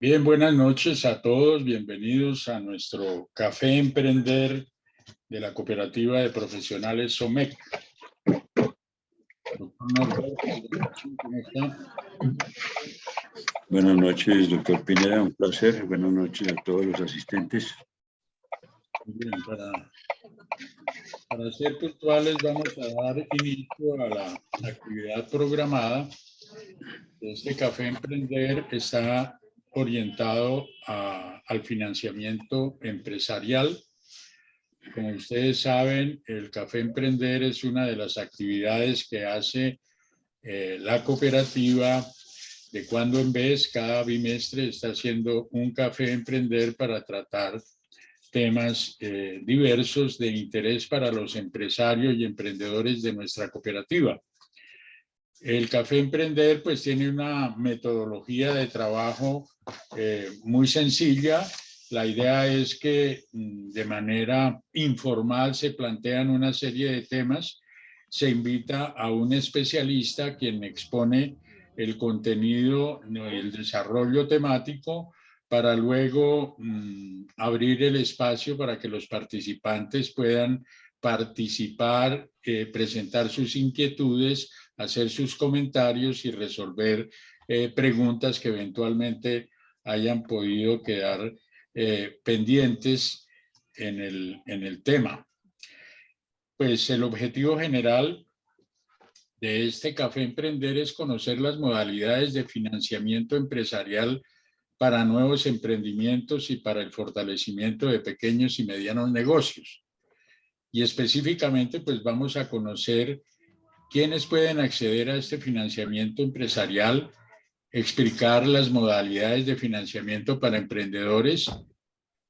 Bien, buenas noches a todos. Bienvenidos a nuestro Café Emprender de la Cooperativa de Profesionales SOMEC. Doctor Norberto, ¿cómo está? Buenas noches, doctor Pineda, un placer. Buenas noches a todos los asistentes. Bien, para ser puntuales, vamos a dar inicio a la actividad programada. Este Café Emprender está orientado al financiamiento empresarial. Como ustedes saben, el Café Emprender es una de las actividades que hace la cooperativa. De cuando en vez, cada bimestre está haciendo un Café Emprender para tratar temas diversos de interés para los empresarios y emprendedores de nuestra cooperativa. El Café Emprender pues tiene una metodología de trabajo muy sencilla. La idea es que de manera informal se plantean una serie de temas, se invita a un especialista quien expone el contenido y el desarrollo temático para luego abrir el espacio para que los participantes puedan participar, presentar sus inquietudes, hacer sus comentarios y resolver preguntas que eventualmente hayan podido quedar pendientes en el tema. Pues el objetivo general de este Café Emprender es conocer las modalidades de financiamiento empresarial para nuevos emprendimientos y para el fortalecimiento de pequeños y medianos negocios. Y específicamente, pues vamos a conocer quiénes pueden acceder a este financiamiento empresarial, explicar las modalidades de financiamiento para emprendedores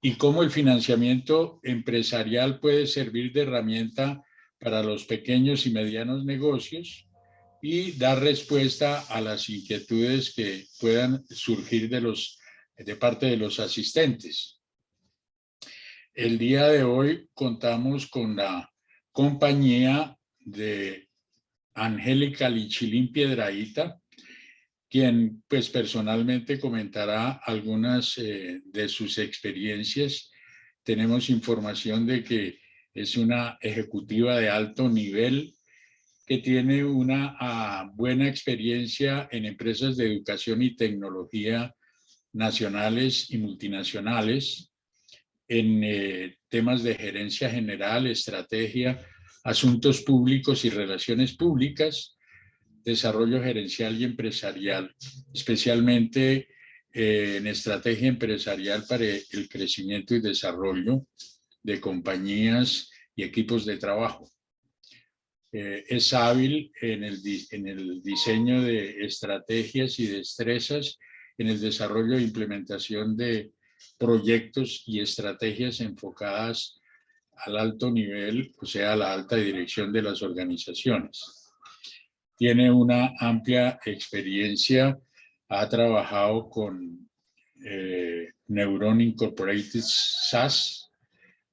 y cómo el financiamiento empresarial puede servir de herramienta para los pequeños y medianos negocios y dar respuesta a las inquietudes que puedan surgir de parte de los asistentes. El día de hoy contamos con la compañía de Angélica Lichilín Piedrahita, quien pues personalmente comentará algunas de sus experiencias. Tenemos información de que es una ejecutiva de alto nivel que tiene una buena experiencia en empresas de educación y tecnología nacionales y multinacionales, en temas de gerencia general, estrategia, asuntos públicos y relaciones públicas, desarrollo gerencial y empresarial, especialmente en estrategia empresarial para el crecimiento y desarrollo de compañías y equipos de trabajo. Es hábil en el diseño de estrategias y destrezas, en el desarrollo e implementación de proyectos y estrategias enfocadas al alto nivel, o sea, a la alta dirección de las organizaciones. Tiene una amplia experiencia, ha trabajado con Neuron Incorporated SAS,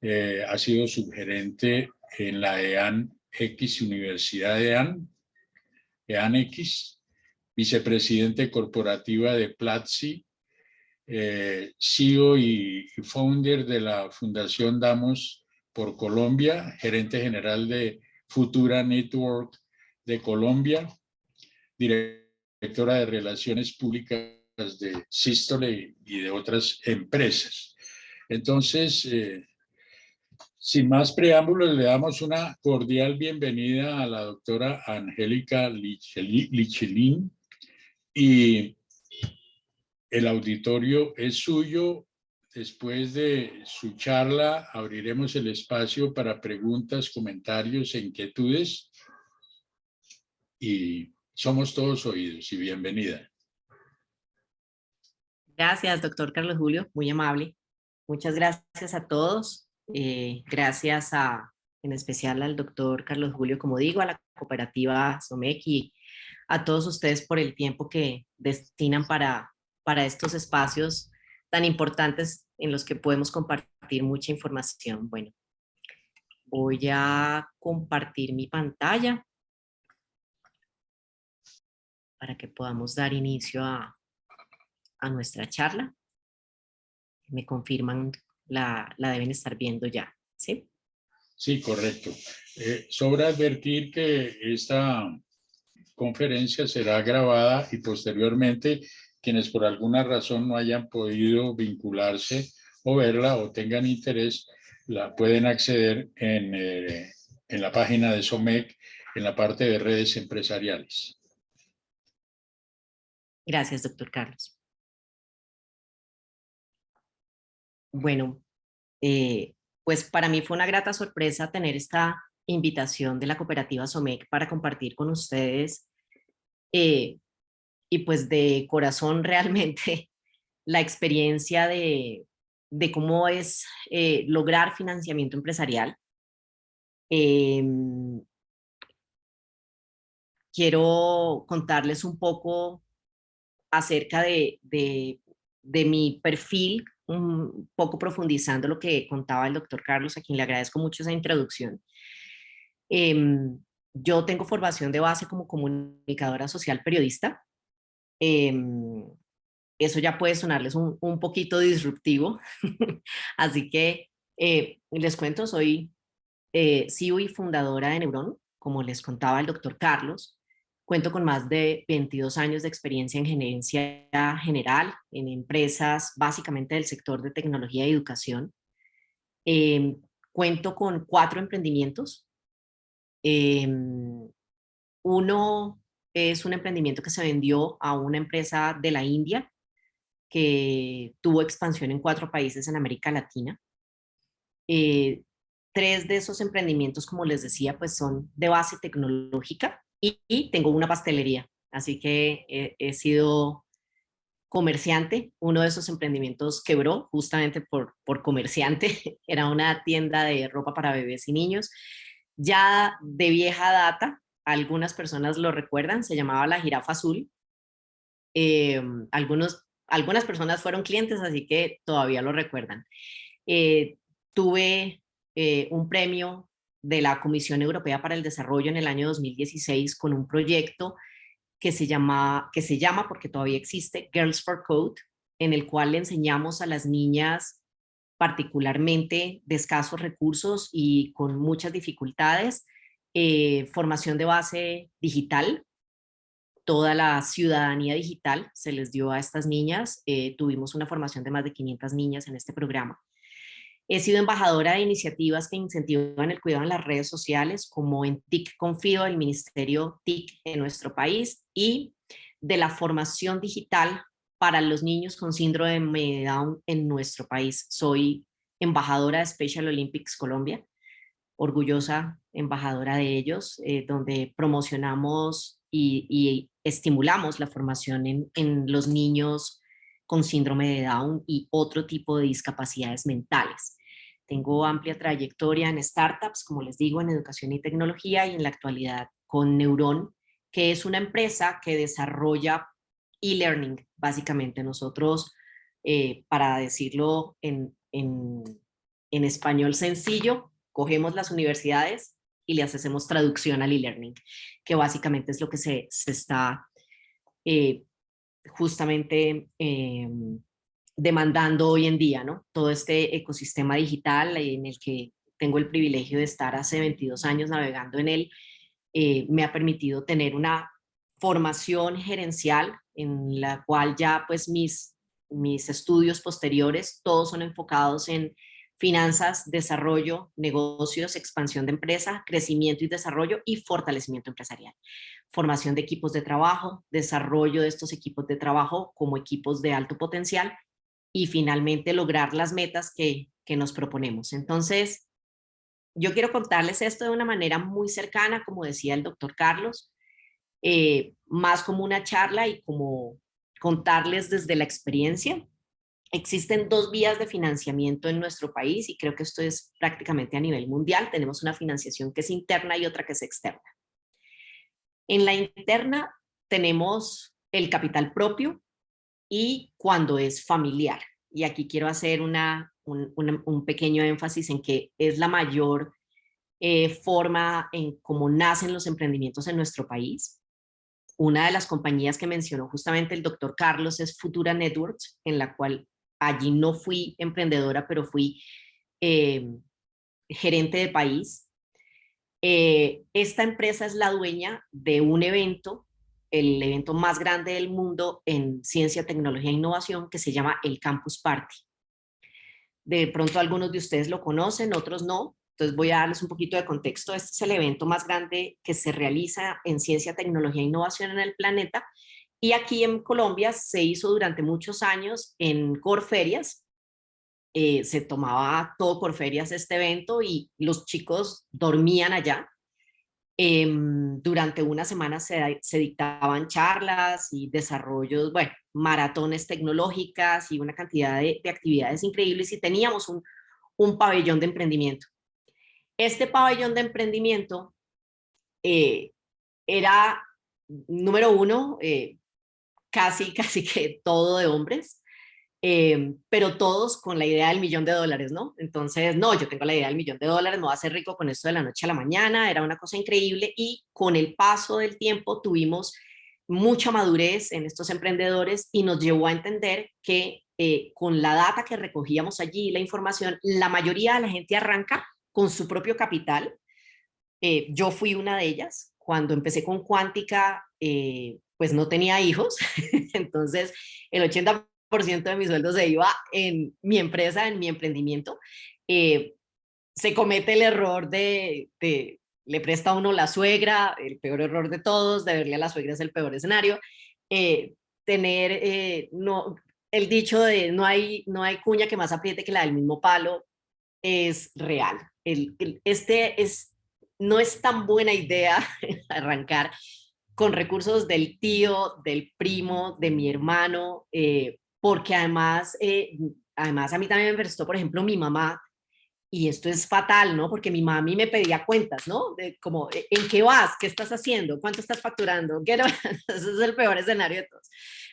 ha sido subgerente en la EAN X, Universidad de EAN X, vicepresidente corporativa de Platzi, CEO y founder de la Fundación Damos por Colombia, gerente general de Futura Network de Colombia, directora de Relaciones Públicas de Sístole y de otras empresas. Entonces, sin más preámbulos, le damos una cordial bienvenida a la doctora Angélica Lichilín y el auditorio es suyo. Después de su charla, abriremos el espacio para preguntas, comentarios e inquietudes y somos todos oídos y bienvenida. Gracias, doctor Carlos Julio, muy amable. Muchas gracias a todos. Gracias en especial al doctor Carlos Julio, como digo, a la cooperativa SOMEC y a todos ustedes por el tiempo que destinan para estos espacios tan importantes en los que podemos compartir mucha información. Bueno, voy a compartir mi pantalla para que podamos dar inicio a nuestra charla. me confirman, la deben estar viendo ya, ¿sí? Sí, correcto. Sobra advertir que esta conferencia será grabada y posteriormente quienes por alguna razón no hayan podido vincularse o verla o tengan interés, la pueden acceder en la página de SOMEC en la parte de redes empresariales. Gracias, doctor Carlos. Bueno, pues para mí fue una grata sorpresa tener esta invitación de la cooperativa SOMEC para compartir con ustedes y pues de corazón realmente la experiencia de cómo es lograr financiamiento empresarial. Quiero contarles un poco acerca de mi perfil, un poco profundizando lo que contaba el doctor Carlos, a quien le agradezco mucho esa introducción. Yo tengo formación de base como comunicadora social periodista. Eso ya puede sonarles un poquito disruptivo, así que les cuento, soy CEO y fundadora de Neuron, como les contaba el doctor Carlos. Cuento con más de 22 años de experiencia en gerencia general, en empresas básicamente del sector de tecnología y educación. Cuento con 4 emprendimientos. Uno es un emprendimiento que se vendió a una empresa de la India que tuvo expansión en 4 países en América Latina. 3 de esos emprendimientos, como les decía, pues son de base tecnológica y tengo una pastelería. Así que he sido comerciante. Uno de esos emprendimientos quebró justamente por comerciante. Era una tienda de ropa para bebés y niños. Ya de vieja data, algunas personas lo recuerdan, se llamaba La Jirafa Azul. Algunas personas fueron clientes, así que todavía lo recuerdan. Tuve un premio de la Comisión Europea para el Desarrollo en el año 2016 con un proyecto que se llama, porque todavía existe, Girls for Code, en el cual le enseñamos a las niñas particularmente de escasos recursos y con muchas dificultades, formación de base digital. Toda la ciudadanía digital se les dio a estas niñas. Tuvimos una formación de más de 500 niñas en este programa. He sido embajadora de iniciativas que incentivan el cuidado en las redes sociales, como en TIC Confío, el Ministerio TIC en nuestro país, y de la formación digital para los niños con síndrome de Down en nuestro país. Soy embajadora de Special Olympics Colombia, orgullosa embajadora de ellos, donde promocionamos y estimulamos la formación en los niños con síndrome de Down y otro tipo de discapacidades mentales. Tengo amplia trayectoria en startups, como les digo, en educación y tecnología, y en la actualidad con Neuron, que es una empresa que desarrolla e-learning. Básicamente nosotros, para decirlo en español sencillo, cogemos las universidades y les hacemos traducción al e-learning, que básicamente es lo que se está justamente demandando hoy en día, ¿no? Todo este ecosistema digital en el que tengo el privilegio de estar hace 22 años navegando en él, me ha permitido tener una formación gerencial en la cual ya pues mis estudios posteriores todos son enfocados en finanzas, desarrollo, negocios, expansión de empresa, crecimiento y desarrollo y fortalecimiento empresarial. Formación de equipos de trabajo, desarrollo de estos equipos de trabajo como equipos de alto potencial y finalmente lograr las metas que nos proponemos. Entonces, yo quiero contarles esto de una manera muy cercana, como decía el doctor Carlos, más como una charla y como contarles desde la experiencia. Existen 2 vías de financiamiento en nuestro país y creo que esto es prácticamente a nivel mundial. Tenemos una financiación que es interna y otra que es externa. En la interna tenemos el capital propio y cuando es familiar. Y aquí quiero hacer un pequeño énfasis en que es la mayor forma en cómo nacen los emprendimientos en nuestro país. Una de las compañías que mencionó justamente el doctor Carlos es Futura Networks, en la cual allí no fui emprendedora, pero fui gerente de país. Esta empresa es la dueña de un evento, el evento más grande del mundo en ciencia, tecnología e innovación, que se llama el Campus Party. De pronto algunos de ustedes lo conocen, otros no. Entonces voy a darles un poquito de contexto. Este es el evento más grande que se realiza en ciencia, tecnología e innovación en el planeta. Y aquí en Colombia se hizo durante muchos años en Corferias. Se tomaba todo Corferias este evento y los chicos dormían allá. Durante una semana se dictaban charlas y desarrollos, bueno, maratones tecnológicas y una cantidad de actividades increíbles, y teníamos un pabellón de emprendimiento. Este pabellón de emprendimiento era, número uno, casi que todo de hombres. Pero todos con la idea del $1.000.000, ¿no? Entonces, no, yo tengo la idea del $1.000.000, me voy a hacer rico con esto de la noche a la mañana, era una cosa increíble, y con el paso del tiempo tuvimos mucha madurez en estos emprendedores y nos llevó a entender que con la data que recogíamos allí, la información, la mayoría de la gente arranca con su propio capital. Yo fui una de ellas. Cuando empecé con Cuántica, pues no tenía hijos, entonces el 80% de mi sueldo se iba en mi empresa, en mi emprendimiento. Se comete el error le presta a uno la suegra, el peor error de todos, de verle a la suegra es el peor escenario. No, el dicho de no hay cuña que más apriete que la del mismo palo es real. No es tan buena idea arrancar con recursos del tío, del primo, de mi hermano, porque además a mí también me prestó, por ejemplo, mi mamá, y esto es fatal, ¿no? Porque mi mamá a mí me pedía cuentas, ¿no? Como, ¿en qué vas? ¿Qué estás haciendo? ¿Cuánto estás facturando? ¿Qué no? Ese es el peor escenario de todos.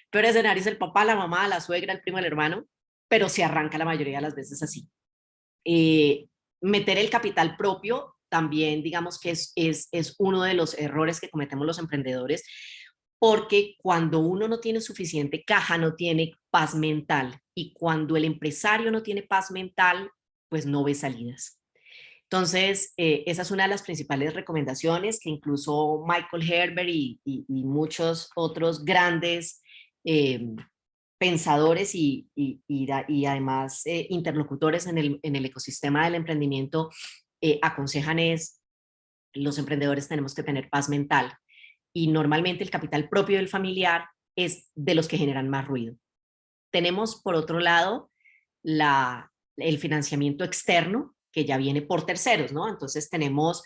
El peor escenario es el papá, la mamá, la suegra, el primo, el hermano, pero se arranca la mayoría de las veces así. Meter el capital propio también, digamos que es uno de los errores que cometemos los emprendedores, porque cuando uno no tiene suficiente caja, no tiene paz mental, y cuando el empresario no tiene paz mental, pues no ve salidas. Entonces, esa es una de las principales recomendaciones que incluso Michael Herbert y muchos otros grandes pensadores y además interlocutores en el ecosistema del emprendimiento aconsejan es: los emprendedores tenemos que tener paz mental, y normalmente el capital propio del familiar es de los que generan más ruido. Tenemos, por otro lado, el financiamiento externo, que ya viene por terceros, ¿no? Entonces tenemos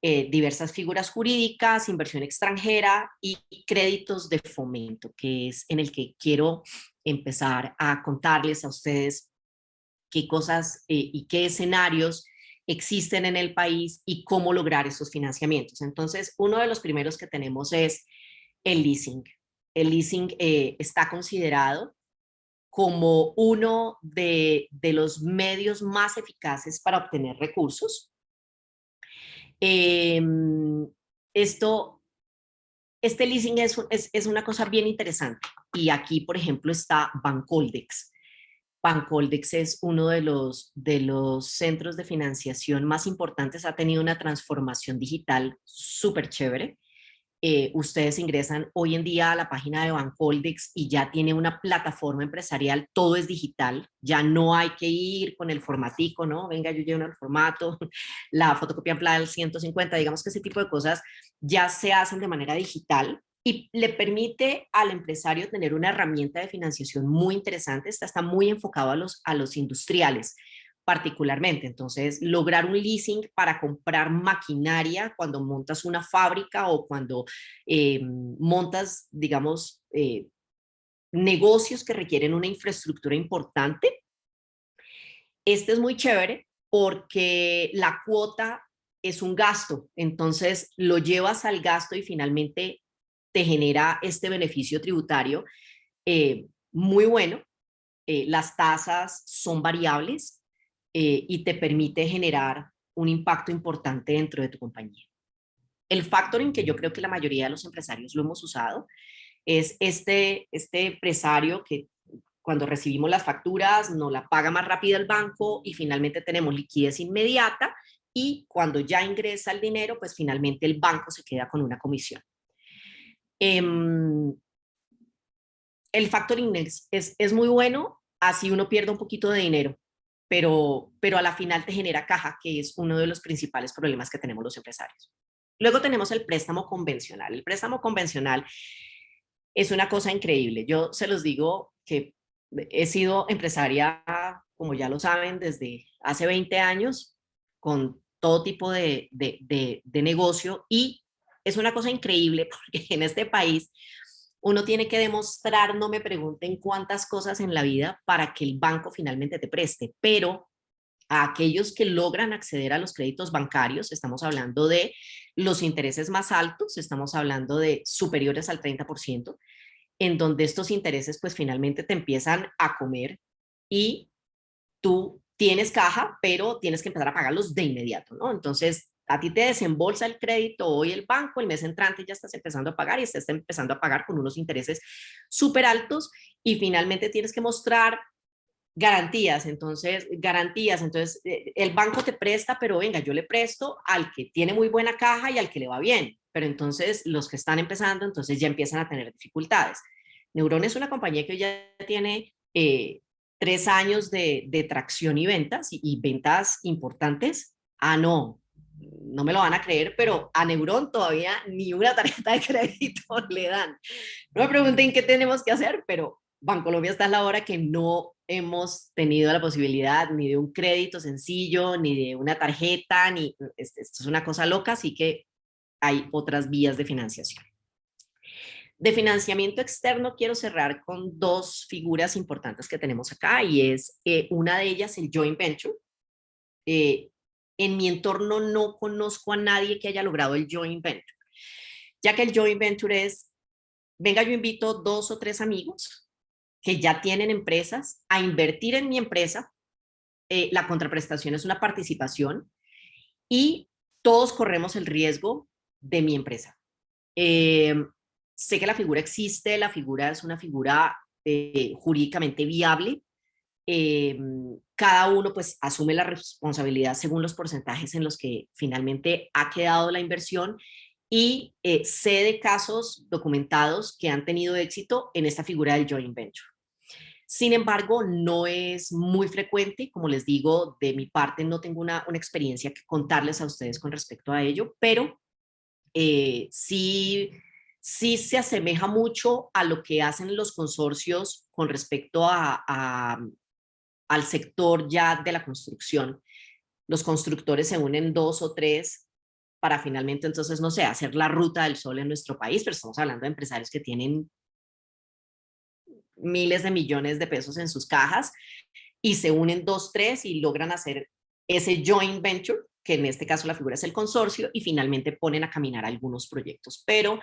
diversas figuras jurídicas, inversión extranjera y créditos de fomento, que es en el que quiero empezar a contarles a ustedes qué cosas y qué escenarios existen en el país y cómo lograr esos financiamientos. Entonces, uno de los primeros que tenemos es el leasing. El leasing está considerado como uno de los medios más eficaces para obtener recursos. Este leasing es una cosa bien interesante, y aquí, por ejemplo, está Bancoldex. Bancoldex es uno de los centros de financiación más importantes, ha tenido una transformación digital súper chévere. Ustedes ingresan hoy en día a la página de Bancoldex y ya tiene una plataforma empresarial, todo es digital, ya no hay que ir con el formatico, ¿no? Venga, yo lleno el formato, la fotocopia ampliada del 150, digamos que ese tipo de cosas ya se hacen de manera digital y le permite al empresario tener una herramienta de financiación muy interesante. Está muy enfocado a los industriales particularmente. Entonces, lograr un leasing para comprar maquinaria cuando montas una fábrica o cuando montas, digamos, negocios que requieren una infraestructura importante. Este es muy chévere porque la cuota es un gasto, entonces lo llevas al gasto y finalmente te genera este beneficio tributario muy bueno. Las tasas son variables y te permite generar un impacto importante dentro de tu compañía. El factoring, que yo creo que la mayoría de los empresarios lo hemos usado, es este empresario que cuando recibimos las facturas, nos la paga más rápido el banco y finalmente tenemos liquidez inmediata, y cuando ya ingresa el dinero, pues finalmente el banco se queda con una comisión. El factoring es muy bueno, así uno pierde un poquito de dinero, pero a la final te genera caja, que es uno de los principales problemas que tenemos los empresarios. Luego tenemos el préstamo convencional. El préstamo convencional es una cosa increíble. Yo se los digo que he sido empresaria, como ya lo saben, desde hace 20 años, con todo tipo de negocio, y es una cosa increíble porque en este país uno tiene que demostrar, no me pregunten cuántas cosas en la vida para que el banco finalmente te preste, pero a aquellos que logran acceder a los créditos bancarios, estamos hablando de los intereses más altos, estamos hablando de superiores al 30%, en donde estos intereses pues finalmente te empiezan a comer y tú tienes caja, pero tienes que empezar a pagarlos de inmediato, ¿no? Entonces, a ti te desembolsa el crédito hoy el banco, el mes entrante ya estás empezando a pagar y estás empezando a pagar con unos intereses súper altos, y finalmente tienes que mostrar garantías. Entonces, el banco te presta, pero venga, yo le presto al que tiene muy buena caja y al que le va bien, pero entonces los que están empezando, entonces ya empiezan a tener dificultades. Neuron es una compañía que hoy ya tiene 3 años de tracción y ventas, y ventas importantes. No me lo van a creer, pero a Neuron todavía ni una tarjeta de crédito le dan. No me pregunten qué tenemos que hacer, pero Bancolombia está a la hora que no hemos tenido la posibilidad ni de un crédito sencillo, ni de una tarjeta, esto es una cosa loca, así que hay otras vías de financiación. De financiamiento externo quiero cerrar con 2 figuras importantes que tenemos acá, y es una de ellas el joint venture. En mi entorno no conozco a nadie que haya logrado el joint venture, ya que el joint venture es, venga, yo invito 2 o 3 amigos que ya tienen empresas a invertir en mi empresa. La contraprestación es una participación y todos corremos el riesgo de mi empresa. Sé que la figura existe, la figura es una figura jurídicamente viable. Cada uno pues asume la responsabilidad según los porcentajes en los que finalmente ha quedado la inversión, y sé de casos documentados que han tenido éxito en esta figura del joint venture. Sin embargo, no es muy frecuente, como les digo, de mi parte no tengo una experiencia que contarles a ustedes con respecto a ello, pero sí se asemeja mucho a lo que hacen los consorcios con respecto al sector ya de la construcción. Los constructores se unen 2 o 3 para finalmente, entonces, no sé, hacer la ruta del sol en nuestro país, pero estamos hablando de empresarios que tienen miles de millones de pesos en sus cajas, y se unen 2, 3 y logran hacer ese joint venture, que en este caso la figura es el consorcio, y finalmente ponen a caminar algunos proyectos. Pero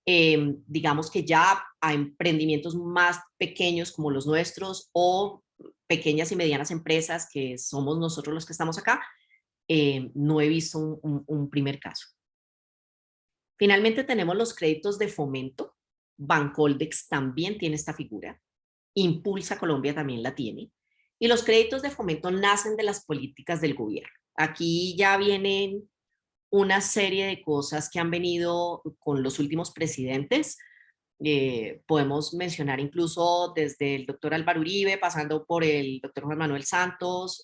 digamos que ya a emprendimientos más pequeños como los nuestros, o pequeñas y medianas empresas que somos nosotros los que estamos acá, no he visto un primer caso. Finalmente tenemos los créditos de fomento. Bancoldex también tiene esta figura. Impulsa Colombia también la tiene. Y los créditos de fomento nacen de las políticas del gobierno. Aquí ya vienen una serie de cosas que han venido con los últimos presidentes. Podemos mencionar incluso desde el doctor Álvaro Uribe, pasando por el doctor Juan Manuel Santos,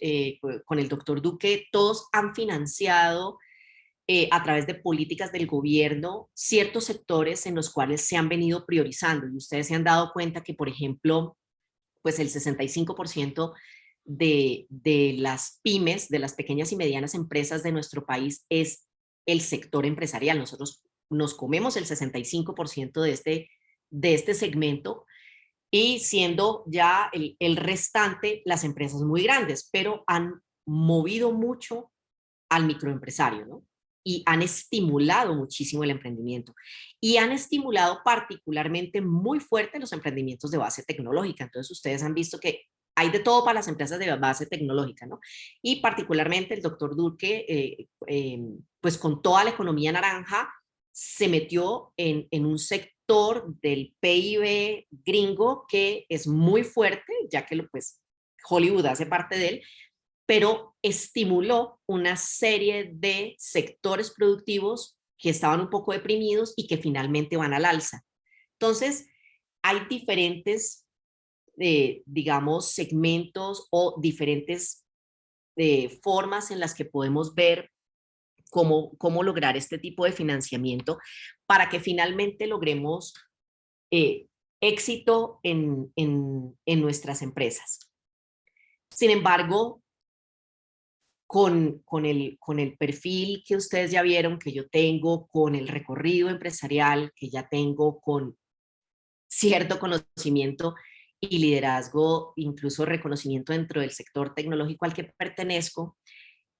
con el doctor Duque. Todos han financiado a través de políticas del gobierno ciertos sectores en los cuales se han venido priorizando, y ustedes se han dado cuenta que, por ejemplo, pues el 65% de las pymes, de las pequeñas y medianas empresas de nuestro país, es el sector empresarial. Nosotros nos comemos el 65% de este segmento, y siendo ya el restante las empresas muy grandes, pero han movido mucho al microempresario, ¿no? Y han estimulado muchísimo el emprendimiento, y han estimulado particularmente muy fuerte los emprendimientos de base tecnológica. Entonces ustedes han visto que hay de todo para las empresas de base tecnológica, ¿no? Y particularmente el doctor Duque, pues con toda la economía naranja, se metió en un sector sector del PIB gringo que es muy fuerte, ya que pues, Hollywood hace parte de él, pero estimuló una serie de sectores productivos que estaban un poco deprimidos y que finalmente van al alza. Entonces, hay diferentes, digamos, segmentos o diferentes formas en las que podemos ver cómo lograr este tipo de financiamiento para que finalmente logremos éxito en nuestras empresas. Sin embargo, con el perfil que ustedes ya vieron que yo tengo, con el recorrido empresarial que ya tengo, con cierto conocimiento y liderazgo, incluso reconocimiento dentro del sector tecnológico al que pertenezco,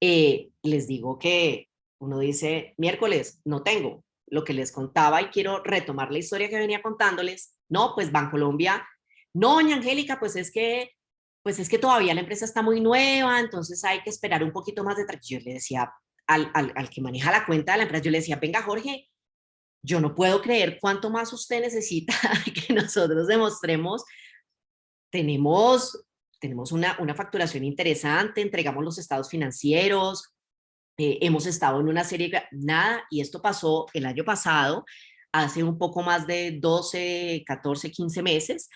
les digo que uno dice, miércoles, no tengo lo que les contaba y quiero retomar la historia que venía contándoles. No, pues Bancolombia, no, doña Angélica, pues es que todavía la empresa está muy nueva, entonces hay que esperar un poquito más de tracción. Yo le decía al que maneja la cuenta de la empresa, yo le decía, venga Jorge, yo no puedo creer cuánto más usted necesita que nosotros demostremos. Tenemos una facturación interesante, entregamos los estados financieros, hemos estado en una serie de... Nada, y esto pasó el año pasado, hace un poco más de 12, 14, 15 meses,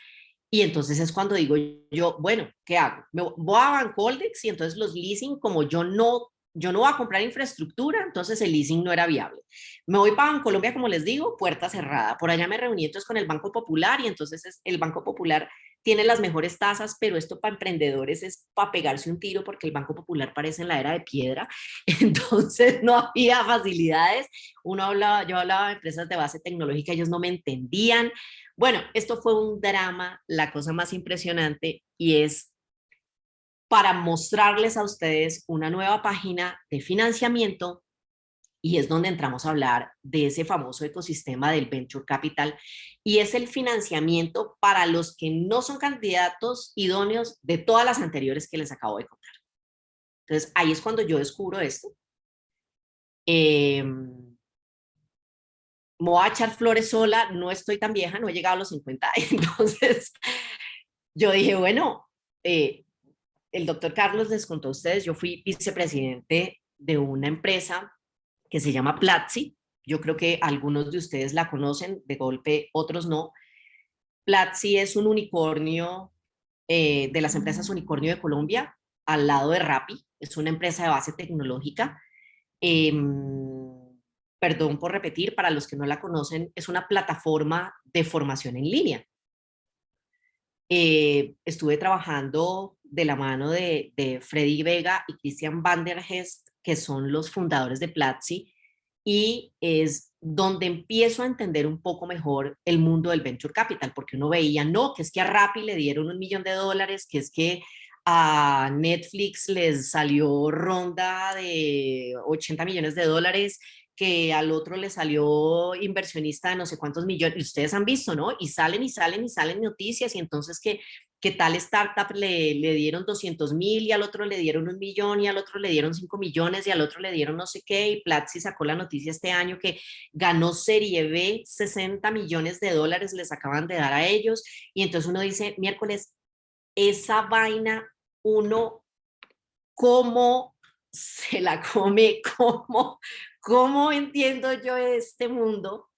y entonces es cuando digo yo, bueno, ¿qué hago? Me voy a Bancoldex y entonces los leasing, como yo no voy a comprar infraestructura, entonces el leasing no era viable. Me voy para Bancolombia, como les digo, puerta cerrada. Por allá me reuní entonces con el Banco Popular y entonces el Banco Popular tiene las mejores tasas, pero esto para emprendedores es para pegarse un tiro porque el Banco Popular parece en la era de piedra. Entonces no había facilidades. Yo hablaba de empresas de base tecnológica, ellos no me entendían. Bueno, esto fue un drama, la cosa más impresionante, y es para mostrarles a ustedes una nueva página de financiamiento, y es donde entramos a hablar de ese famoso ecosistema del Venture Capital, y es el financiamiento para los que no son candidatos idóneos de todas las anteriores que les acabo de contar. Entonces, ahí es cuando yo descubro esto. Me voy a echar flores sola, no estoy tan vieja, no he llegado a los 50, entonces yo dije, bueno, el doctor Carlos les contó a ustedes, yo fui vicepresidente de una empresa que se llama Platzi. Yo creo que algunos de ustedes la conocen, de golpe otros no. Platzi es un unicornio de las empresas unicornio de Colombia, al lado de Rappi. Es una empresa de base tecnológica. Perdón por repetir, para los que no la conocen, es una plataforma de formación en línea. Estuve trabajando de la mano de Freddy Vega y Christian van der Hest, que son los fundadores de Platzi, y es donde empiezo a entender un poco mejor el mundo del Venture Capital, porque uno veía, no, que es que a Rappi le dieron $1 millón, que es que a Netflix les salió ronda de $80 millones, que al otro le salió inversionista de no sé cuántos millones, y ustedes han visto, ¿no? Y salen noticias, y entonces que tal startup le dieron 200.000 y al otro le dieron 1 millón y al otro le dieron 5 millones y al otro le dieron no sé qué, y Platzi sacó la noticia este año que ganó Serie B, $60 millones les acaban de dar a ellos, y entonces uno dice, miércoles, esa vaina, uno, ¿cómo se la come? ¿Cómo entiendo yo este mundo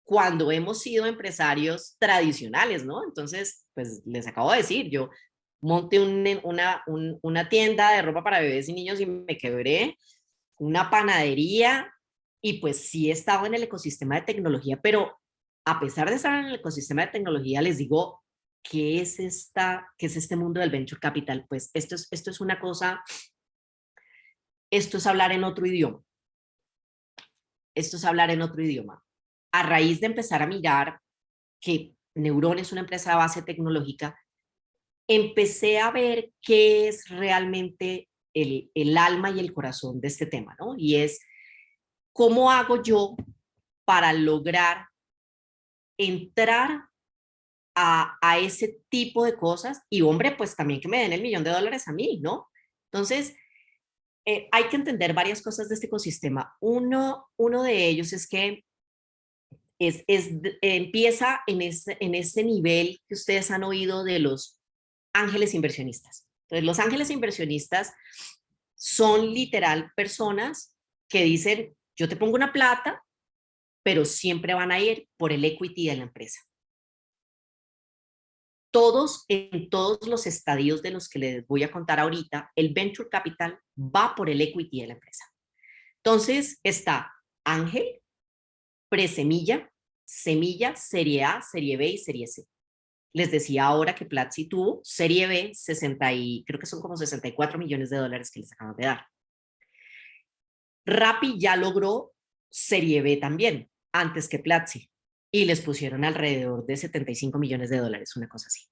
cuando hemos sido empresarios tradicionales, ¿no? Entonces, pues les acabo de decir, yo monté una tienda de ropa para bebés y niños y me quebré, una panadería, y pues sí he estado en el ecosistema de tecnología, pero a pesar de estar en el ecosistema de tecnología, les digo, ¿qué es este mundo del venture capital? Pues esto es una cosa, esto es hablar en otro idioma. Esto es hablar en otro idioma. A raíz de empezar a mirar que Neuron es una empresa de base tecnológica, empecé a ver qué es realmente el alma y el corazón de este tema, ¿no? Y es, ¿cómo hago yo para lograr entrar a ese tipo de cosas? Y hombre, pues también que me den $1 millón a mí, ¿no? Entonces, hay que entender varias cosas de este ecosistema. Uno de ellos es que empieza en ese nivel que ustedes han oído de los ángeles inversionistas. Entonces, los ángeles inversionistas son literal personas que dicen, yo te pongo una plata, pero siempre van a ir por el equity de la empresa. En todos los estadios de los que les voy a contar ahorita, el venture capital va por el equity de la empresa. Entonces está ángel, presemilla, semilla, serie A, serie B y serie C. Les decía ahora que Platzi tuvo serie B, creo que son como $64 millones que les acaban de dar. Rappi ya logró serie B también, antes que Platzi, y les pusieron alrededor de $75 millones, una cosa así.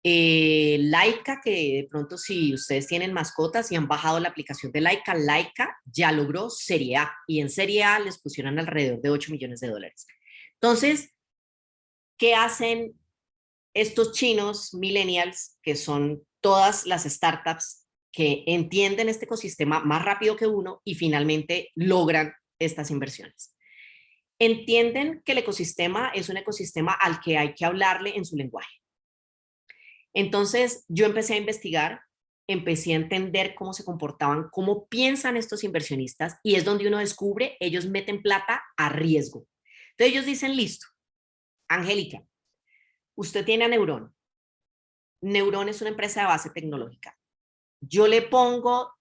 Laika, que de pronto si ustedes tienen mascotas y han bajado la aplicación de Laika, Laika ya logró serie A, y en serie A les pusieron alrededor de $8 millones. Entonces, ¿qué hacen estos chinos millennials, que son todas las startups que entienden este ecosistema más rápido que uno y finalmente logran estas inversiones? Entienden que el ecosistema es un ecosistema al que hay que hablarle en su lenguaje. Entonces yo empecé a investigar, empecé a entender cómo se comportaban, cómo piensan estos inversionistas, y es donde uno descubre, ellos meten plata a riesgo. Entonces ellos dicen, listo, Angélica, usted tiene a Neuron. Neuron es una empresa de base tecnológica. Yo le pongo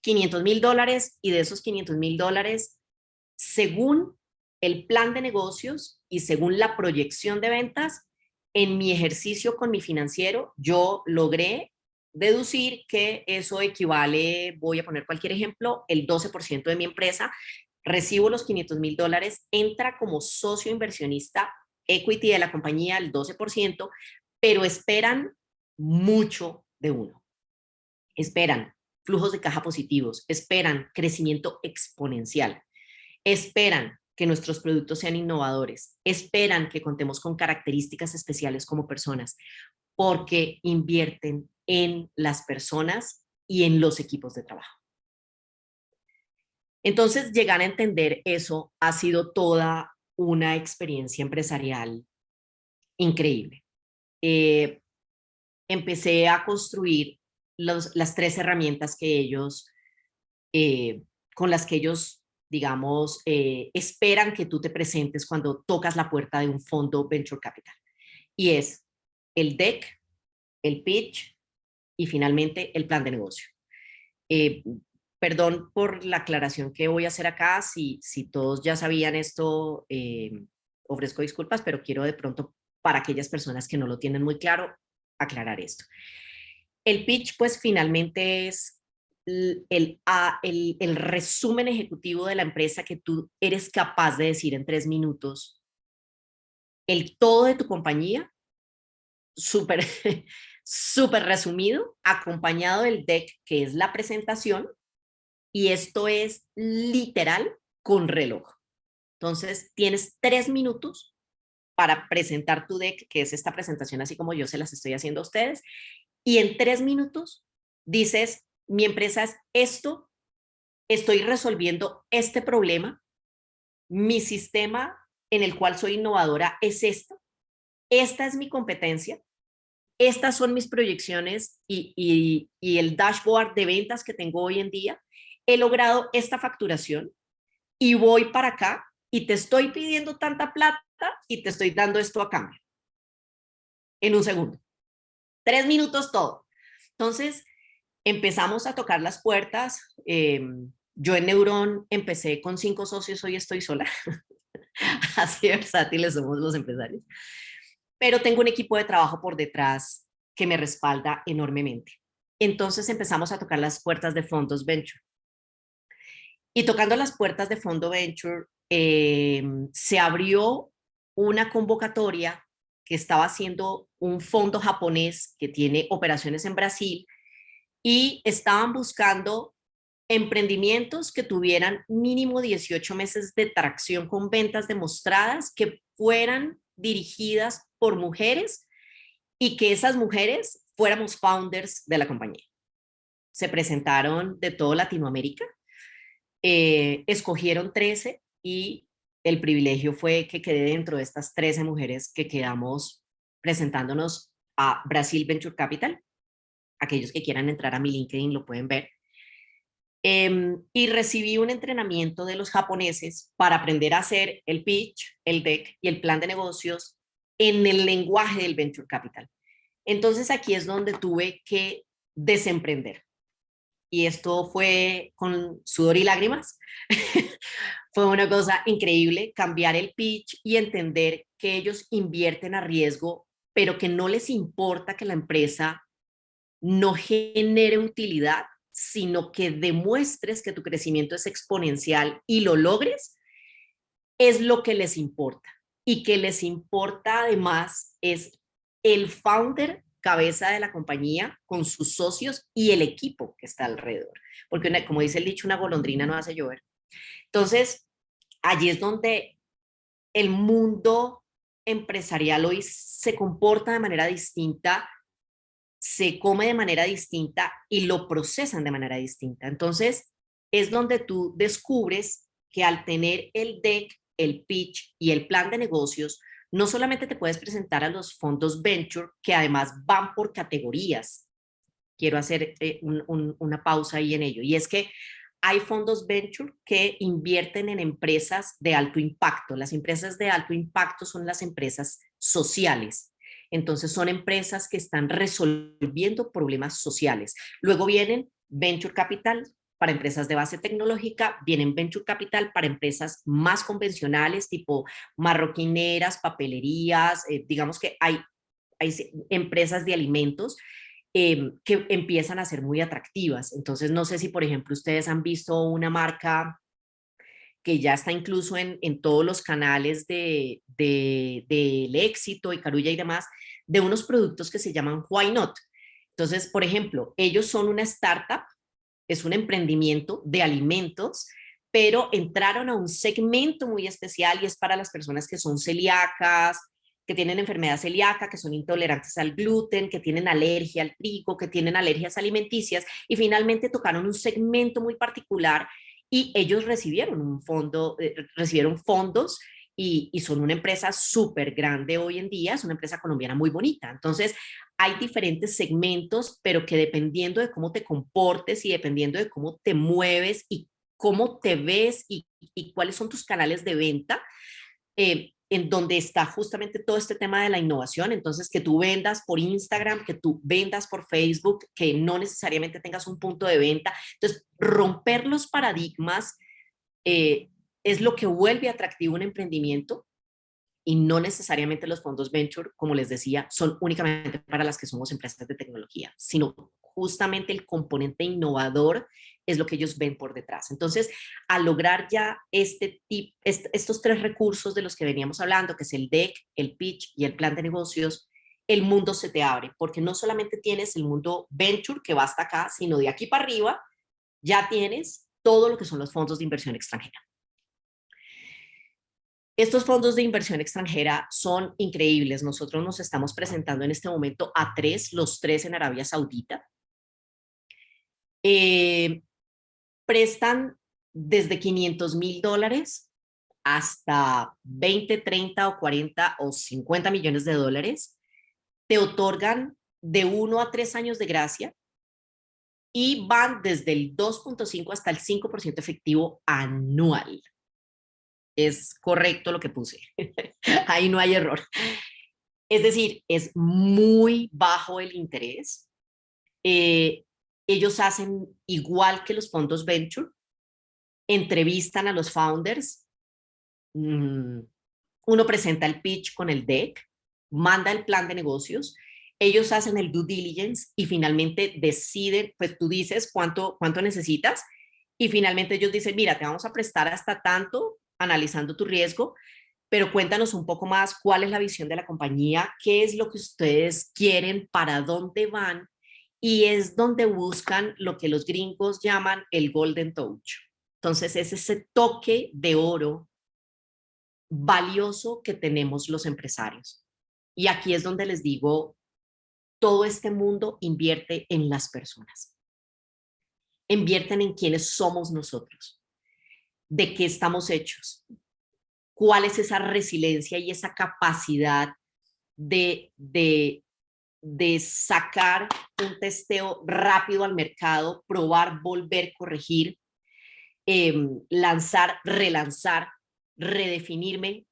$500,000, y de esos $500,000, según el plan de negocios y según la proyección de ventas, en mi ejercicio con mi financiero, yo logré deducir que eso equivale, voy a poner cualquier ejemplo, el 12% de mi empresa. Recibo los $500,000, entra como socio inversionista equity de la compañía, el 12%, pero esperan mucho de uno. Esperan flujos de caja positivos, esperan crecimiento exponencial, esperan que nuestros productos sean innovadores, esperan que contemos con características especiales como personas, porque invierten en las personas y en los equipos de trabajo. Entonces, llegar a entender eso ha sido toda una experiencia empresarial increíble. Empecé a construir las 3 herramientas que ellos, con las que ellos, digamos, esperan que tú te presentes cuando tocas la puerta de un fondo venture capital. Y es el deck, el pitch y finalmente el plan de negocio. Perdón por la aclaración que voy a hacer acá. Si todos ya sabían esto, ofrezco disculpas, pero quiero de pronto, para aquellas personas que no lo tienen muy claro, aclarar esto. El pitch, pues finalmente es el resumen ejecutivo de la empresa, que tú eres capaz de decir en 3 minutos el todo de tu compañía, súper súper resumido, acompañado del deck, que es la presentación, y esto es literal con reloj. Entonces tienes 3 minutos para presentar tu deck, que es esta presentación así como yo se las estoy haciendo a ustedes, y en 3 minutos dices, mi empresa es esto, estoy resolviendo este problema, mi sistema en el cual soy innovadora es esto, esta es mi competencia, estas son mis proyecciones y el dashboard de ventas que tengo hoy en día, he logrado esta facturación y voy para acá y te estoy pidiendo tanta plata y te estoy dando esto a cambio. En un segundo. 3 minutos todo. Entonces, empezamos a tocar las puertas. Yo en Neuron empecé con 5 socios, hoy estoy sola. Así versátiles somos los empresarios. Pero tengo un equipo de trabajo por detrás que me respalda enormemente. Entonces empezamos a tocar las puertas de fondos venture. Y tocando las puertas de fondo venture, se abrió una convocatoria que estaba haciendo un fondo japonés que tiene operaciones en Brasil, y estaban buscando emprendimientos que tuvieran mínimo 18 meses de tracción con ventas demostradas, que fueran dirigidas por mujeres y que esas mujeres fuéramos founders de la compañía. Se presentaron de toda Latinoamérica, escogieron 13 y el privilegio fue que quedé dentro de estas 13 mujeres que quedamos presentándonos a Brasil Venture Capital. Aquellos que quieran entrar a mi LinkedIn lo pueden ver. Y recibí un entrenamiento de los japoneses para aprender a hacer el pitch, el deck y el plan de negocios en el lenguaje del Venture Capital. Entonces aquí es donde tuve que desemprender. Y esto fue con sudor y lágrimas. Fue una cosa increíble cambiar el pitch y entender que ellos invierten a riesgo, pero que no les importa que la empresa no genere utilidad, sino que demuestres que tu crecimiento es exponencial y lo logres, es lo que les importa. Y que les importa además es el founder, cabeza de la compañía, con sus socios y el equipo que está alrededor. Porque como dice el dicho, una golondrina no hace llover. Entonces, allí es donde el mundo empresarial hoy se comporta de manera distinta, se come de manera distinta y lo procesan de manera distinta. Entonces, es donde tú descubres que al tener el deck, el pitch y el plan de negocios, no solamente te puedes presentar a los fondos venture, que además van por categorías. Quiero hacer una pausa ahí en ello. Y es que hay fondos venture que invierten en empresas de alto impacto. Las empresas de alto impacto son las empresas sociales. Entonces son empresas que están resolviendo problemas sociales. Luego vienen venture capital para empresas de base tecnológica, vienen venture capital para empresas más convencionales, tipo marroquineras, papelerías, digamos que hay empresas de alimentos que empiezan a ser muy atractivas. Entonces, no sé si, por ejemplo, ustedes han visto una marca que ya está incluso en todos los canales del éxito y Carulla y demás, de unos productos que se llaman Why Not. Entonces, por ejemplo, ellos son una startup, es un emprendimiento de alimentos, pero entraron a un segmento muy especial y es para las personas que son celíacas, que tienen enfermedad celíaca, que son intolerantes al gluten, que tienen alergia al trigo, que tienen alergias alimenticias, y finalmente tocaron un segmento muy particular y ellos recibieron un fondo, recibieron fondos y son una empresa súper grande hoy en día, es una empresa colombiana muy bonita. Entonces, hay diferentes segmentos, pero que dependiendo de cómo te comportes y dependiendo de cómo te mueves y cómo te ves y cuáles son tus canales de venta, en donde está justamente todo este tema de la innovación. Entonces, que tú vendas por Instagram, que tú vendas por Facebook, que no necesariamente tengas un punto de venta. Entonces, romper los paradigmas es lo que vuelve atractivo un emprendimiento, y no necesariamente los fondos venture, como les decía, son únicamente para las que somos empresas de tecnología, sino justamente el componente innovador es lo que ellos ven por detrás. Entonces, al lograr ya estos 3 recursos de los que veníamos hablando, que es el deck, el pitch y el plan de negocios, el mundo se te abre, porque no solamente tienes el mundo venture que va hasta acá, sino de aquí para arriba ya tienes todo lo que son los fondos de inversión extranjera. Estos fondos de inversión extranjera son increíbles. Nosotros nos estamos presentando en este momento a 3, los 3 en Arabia Saudita. Prestan desde $500,000 hasta 20, 30 o 40 o 50 millones de dólares. Te otorgan de 1 a 3 años de gracia y van desde el 2.5 hasta el 5% efectivo anual. Es correcto lo que puse. Ahí no hay error. Es decir, es muy bajo el interés. Ellos hacen igual que los fondos venture, entrevistan a los founders, uno presenta el pitch con el deck, manda el plan de negocios, ellos hacen el due diligence y finalmente deciden, pues tú dices cuánto necesitas y finalmente ellos dicen, mira, te vamos a prestar hasta tanto, analizando tu riesgo, pero cuéntanos un poco más cuál es la visión de la compañía, qué es lo que ustedes quieren, para dónde van, y es donde buscan lo que los gringos llaman el golden touch. Entonces es ese toque de oro valioso que tenemos los empresarios. Y aquí es donde les digo, todo este mundo invierte en las personas. Invierten en quiénes somos nosotros, de qué estamos hechos, cuál es esa resiliencia y esa capacidad de sacar un testeo rápido al mercado, probar, volver, corregir, lanzar, relanzar, redefinirme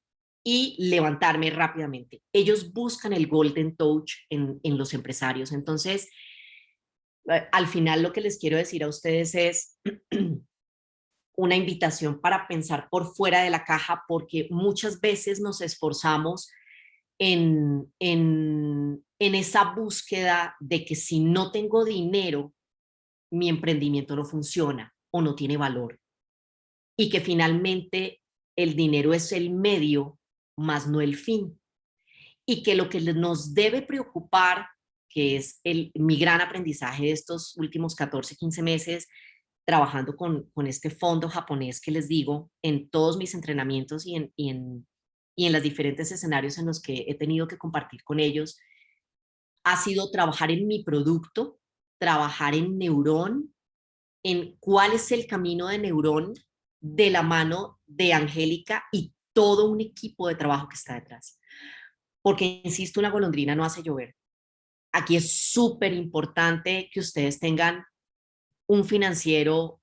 y levantarme rápidamente. Ellos buscan el golden touch en los empresarios. Entonces, al final lo que les quiero decir a ustedes es una invitación para pensar por fuera de la caja, porque muchas veces nos esforzamos en esa búsqueda de que si no tengo dinero, mi emprendimiento no funciona o no tiene valor. Y que finalmente el dinero es el medio, más no el fin. Y que lo que nos debe preocupar, que es mi gran aprendizaje de estos últimos 14, 15 meses, trabajando con este fondo japonés que les digo, en todos mis entrenamientos y en los diferentes escenarios en los que he tenido que compartir con ellos, ha sido trabajar en mi producto, trabajar en Neurón, en cuál es el camino de Neurón de la mano de Angélica y todo un equipo de trabajo que está detrás. Porque, insisto, una golondrina no hace llover. Aquí es súper importante que ustedes tengan un financiero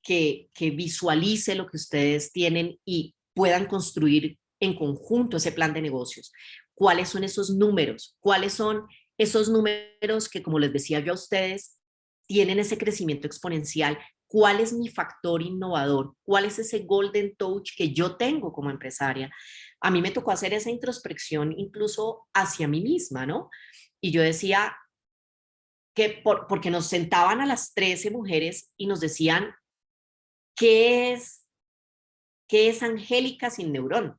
que visualice lo que ustedes tienen y puedan construir en conjunto ese plan de negocios. ¿Cuáles son esos números? ¿Cuáles son esos números que, como les decía yo a ustedes, tienen ese crecimiento exponencial? ¿Cuál es mi factor innovador? ¿Cuál es ese golden touch que yo tengo como empresaria? A mí me tocó hacer esa introspección incluso hacia mí misma, ¿no? Y yo decía que porque nos sentaban a las 13 mujeres y nos decían, ¿qué es Angélica sin Neurón?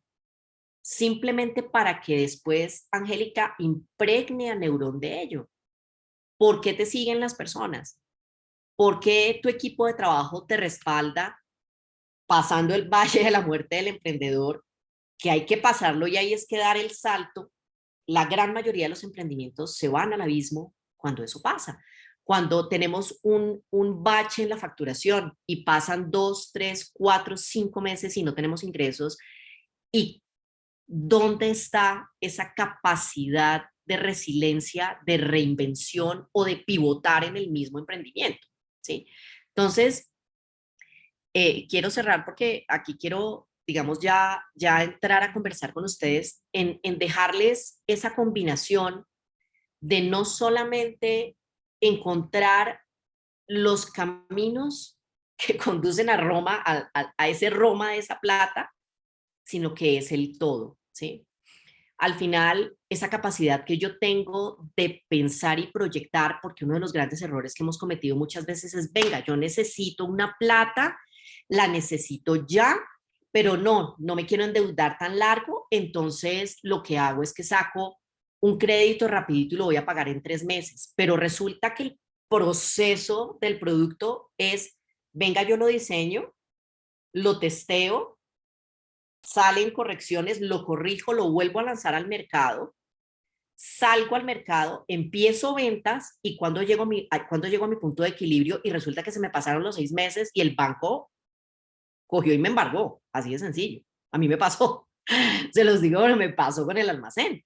Simplemente para que después Angélica impregne a Neurón de ello. ¿Por qué te siguen las personas? ¿Por qué tu equipo de trabajo te respalda pasando el valle de la muerte del emprendedor? Que hay que pasarlo y ahí es que dar el salto. La gran mayoría de los emprendimientos se van al abismo cuando eso pasa. Cuando tenemos un bache en la facturación y pasan 2, 3, 4, 5 meses y no tenemos ingresos, ¿y dónde está esa capacidad de resiliencia, de reinvención o de pivotar en el mismo emprendimiento? ¿Sí? Entonces, quiero cerrar porque aquí quiero, digamos, ya entrar a conversar con ustedes en dejarles esa combinación de no solamente encontrar los caminos que conducen a Roma, a ese Roma de esa plata, sino que es el todo, ¿sí? Al final, esa capacidad que yo tengo de pensar y proyectar, porque uno de los grandes errores que hemos cometido muchas veces es, venga, yo necesito una plata, la necesito ya, pero no me quiero endeudar tan largo, entonces lo que hago es que saco un crédito rapidito y lo voy a pagar en 3 meses, pero resulta que el proceso del producto es, venga, yo lo diseño, lo testeo, salen correcciones, lo corrijo, lo vuelvo a lanzar al mercado, salgo al mercado, empiezo ventas y cuando llego a mi punto de equilibrio y resulta que se me pasaron los 6 meses y el banco cogió y me embargó, así de sencillo. A mí me pasó, se los digo, me pasó con el almacén.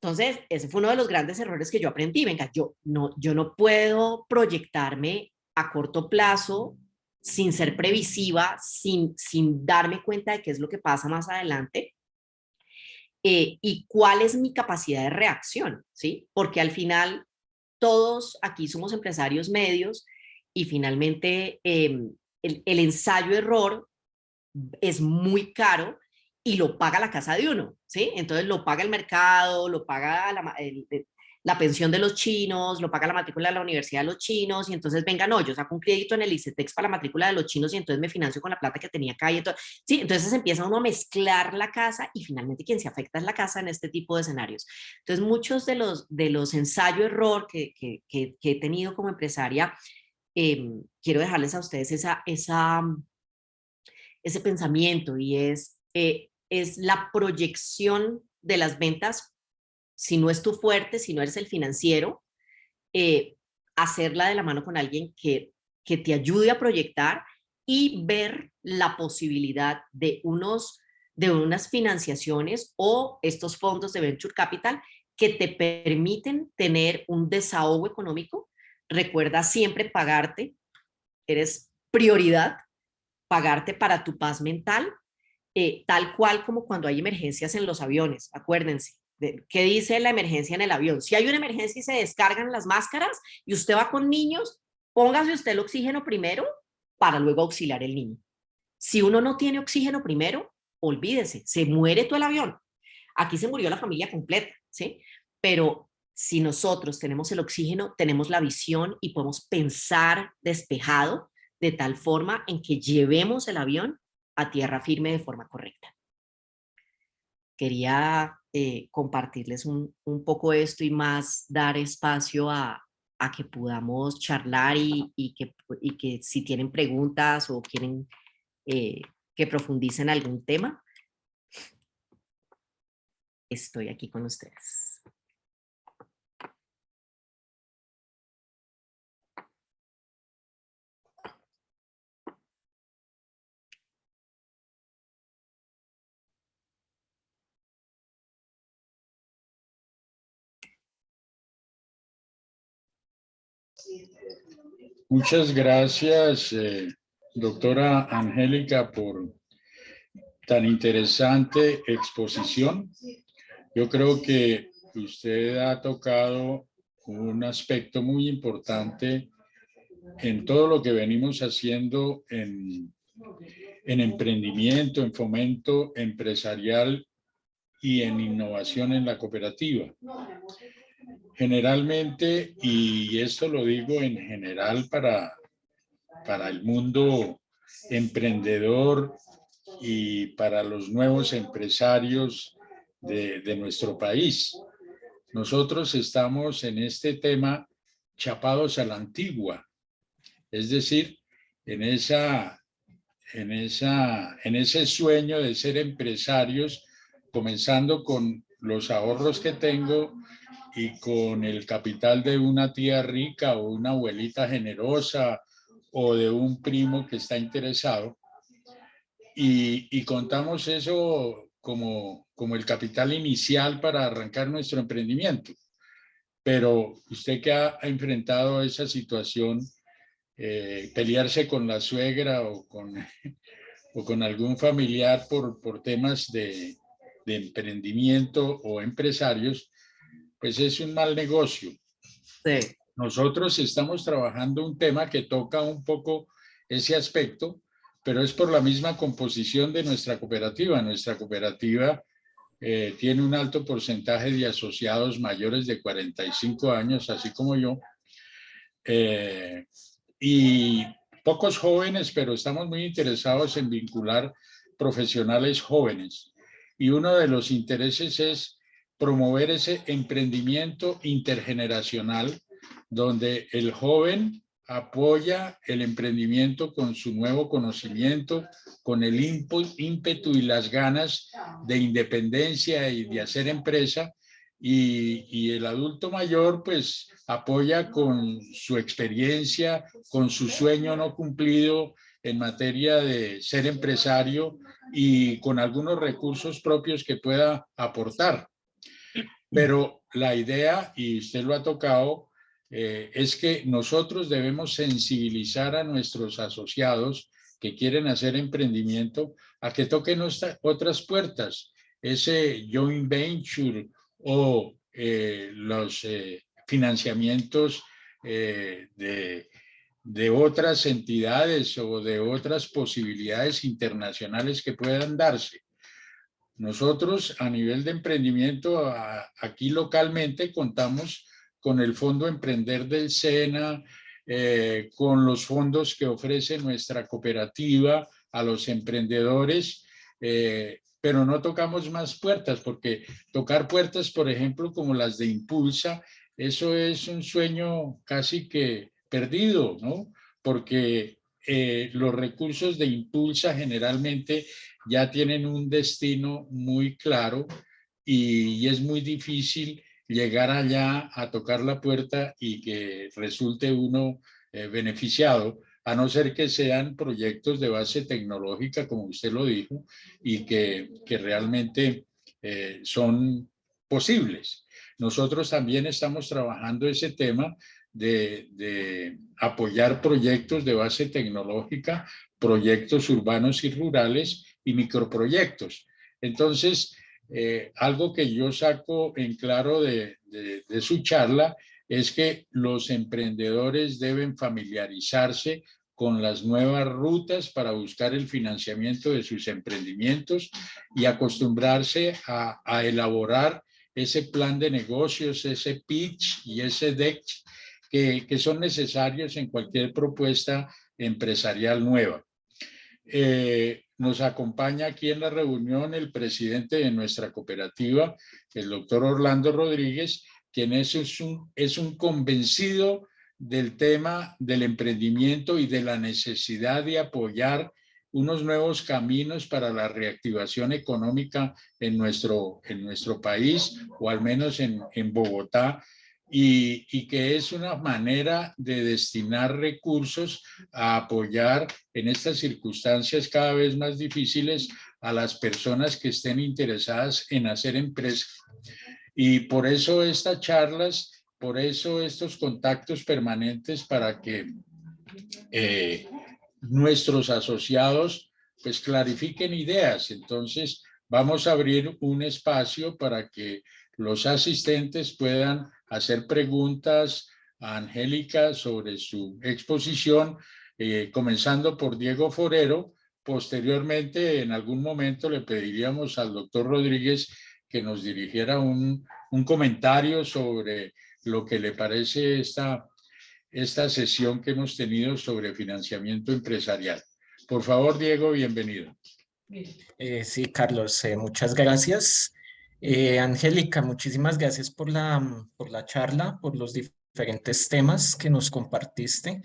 Entonces, ese fue uno de los grandes errores que yo aprendí. Venga, yo no puedo proyectarme a corto plazo sin ser previsiva, sin darme cuenta de qué es lo que pasa más adelante y cuál es mi capacidad de reacción, ¿sí? Porque al final todos aquí somos empresarios medios y finalmente el ensayo-error es muy caro y lo paga la casa de uno, ¿sí? Entonces lo paga el mercado, lo paga la pensión de los chinos, lo paga la matrícula de la universidad de los chinos, y entonces venga, no, yo saco un crédito en el ICETEX para la matrícula de los chinos y entonces me financio con la plata que tenía acá y entonces, ¿sí? Entonces empieza uno a mezclar la casa y finalmente quien se afecta es la casa en este tipo de escenarios. Entonces muchos de los ensayo-error que he tenido como empresaria, quiero dejarles a ustedes ese pensamiento y es la proyección de las ventas, si no es tu fuerte, si no eres el financiero, hacerla de la mano con alguien que te ayude a proyectar y ver la posibilidad de unos de unas financiaciones o estos fondos de Venture Capital que te permiten tener un desahogo económico. Recuerda siempre pagarte, eres prioridad, pagarte para tu paz mental, tal cual como cuando hay emergencias en los aviones. Acuérdense, ¿qué dice la emergencia en el avión? Si hay una emergencia y se descargan las máscaras y usted va con niños, póngase usted el oxígeno primero para luego auxiliar el niño. Si uno no tiene oxígeno primero, olvídese, se muere todo el avión. Aquí se murió la familia completa, ¿sí? Pero si nosotros tenemos el oxígeno, tenemos la visión y podemos pensar despejado de tal forma en que llevemos el avión a tierra firme de forma correcta. Quería compartirles un poco esto y más dar espacio a que podamos charlar y que si tienen preguntas o quieren que profundicen algún tema, estoy aquí con ustedes. Muchas gracias, doctora Angélica, por tan interesante exposición. Yo creo que usted ha tocado un aspecto muy importante en todo lo que venimos haciendo en emprendimiento, en fomento empresarial y en innovación en la cooperativa. Generalmente, y esto lo digo en general para el mundo emprendedor y para los nuevos empresarios de nuestro país, nosotros estamos en este tema chapados a la antigua, es decir, en ese sueño de ser empresarios, comenzando con los ahorros que tengo y con el capital de una tía rica o una abuelita generosa o de un primo que está interesado, y contamos eso como el capital inicial para arrancar nuestro emprendimiento. Pero usted que ha enfrentado esa situación, pelearse con la suegra o con algún familiar por temas de emprendimiento o empresarios, pues es un mal negocio. Sí. Nosotros estamos trabajando un tema que toca un poco ese aspecto, pero es por la misma composición de nuestra cooperativa. Nuestra cooperativa tiene un alto porcentaje de asociados mayores de 45 años, así como yo, y pocos jóvenes, pero estamos muy interesados en vincular profesionales jóvenes. Y uno de los intereses es promover ese emprendimiento intergeneracional donde el joven apoya el emprendimiento con su nuevo conocimiento, con el ímpetu y las ganas de independencia y de hacer empresa, y el adulto mayor pues apoya con su experiencia, con su sueño no cumplido en materia de ser empresario y con algunos recursos propios que pueda aportar. Pero la idea, y usted lo ha tocado, es que nosotros debemos sensibilizar a nuestros asociados que quieren hacer emprendimiento a que toquen otras puertas, ese joint venture o los financiamientos de otras entidades o de otras posibilidades internacionales que puedan darse. Nosotros a nivel de emprendimiento aquí localmente contamos con el Fondo Emprender del SENA, con los fondos que ofrece nuestra cooperativa a los emprendedores, pero no tocamos más puertas, porque tocar puertas, por ejemplo, como las de Impulsa, eso es un sueño casi que perdido, ¿no? Porque los recursos de Impulsa generalmente ya tienen un destino muy claro y es muy difícil llegar allá a tocar la puerta y que resulte uno beneficiado, a no ser que sean proyectos de base tecnológica, como usted lo dijo, y que realmente son posibles. Nosotros también estamos trabajando ese tema de apoyar proyectos de base tecnológica, proyectos urbanos y rurales y microproyectos. Entonces, algo que yo saco en claro de su charla es que los emprendedores deben familiarizarse con las nuevas rutas para buscar el financiamiento de sus emprendimientos y acostumbrarse a elaborar ese plan de negocios, ese pitch y ese deck que son necesarios en cualquier propuesta empresarial nueva. Nos acompaña aquí en la reunión el presidente de nuestra cooperativa, el doctor Orlando Rodríguez, quien es un convencido del tema del emprendimiento y de la necesidad de apoyar unos nuevos caminos para la reactivación económica en nuestro país, o al menos en Bogotá, y que es una manera de destinar recursos a apoyar en estas circunstancias cada vez más difíciles a las personas que estén interesadas en hacer empresa. Y por eso estas charlas, por eso estos contactos permanentes para que nuestros asociados pues clarifiquen ideas. Entonces vamos a abrir un espacio para que los asistentes puedan hacer preguntas a Angélica sobre su exposición, comenzando por Diego Forero. Posteriormente, en algún momento le pediríamos al doctor Rodríguez que nos dirigiera un comentario sobre lo que le parece esta sesión que hemos tenido sobre financiamiento empresarial. Por favor, Diego, bienvenido. Sí, Carlos, muchas gracias. Angélica, muchísimas gracias por la charla, por los diferentes temas que nos compartiste.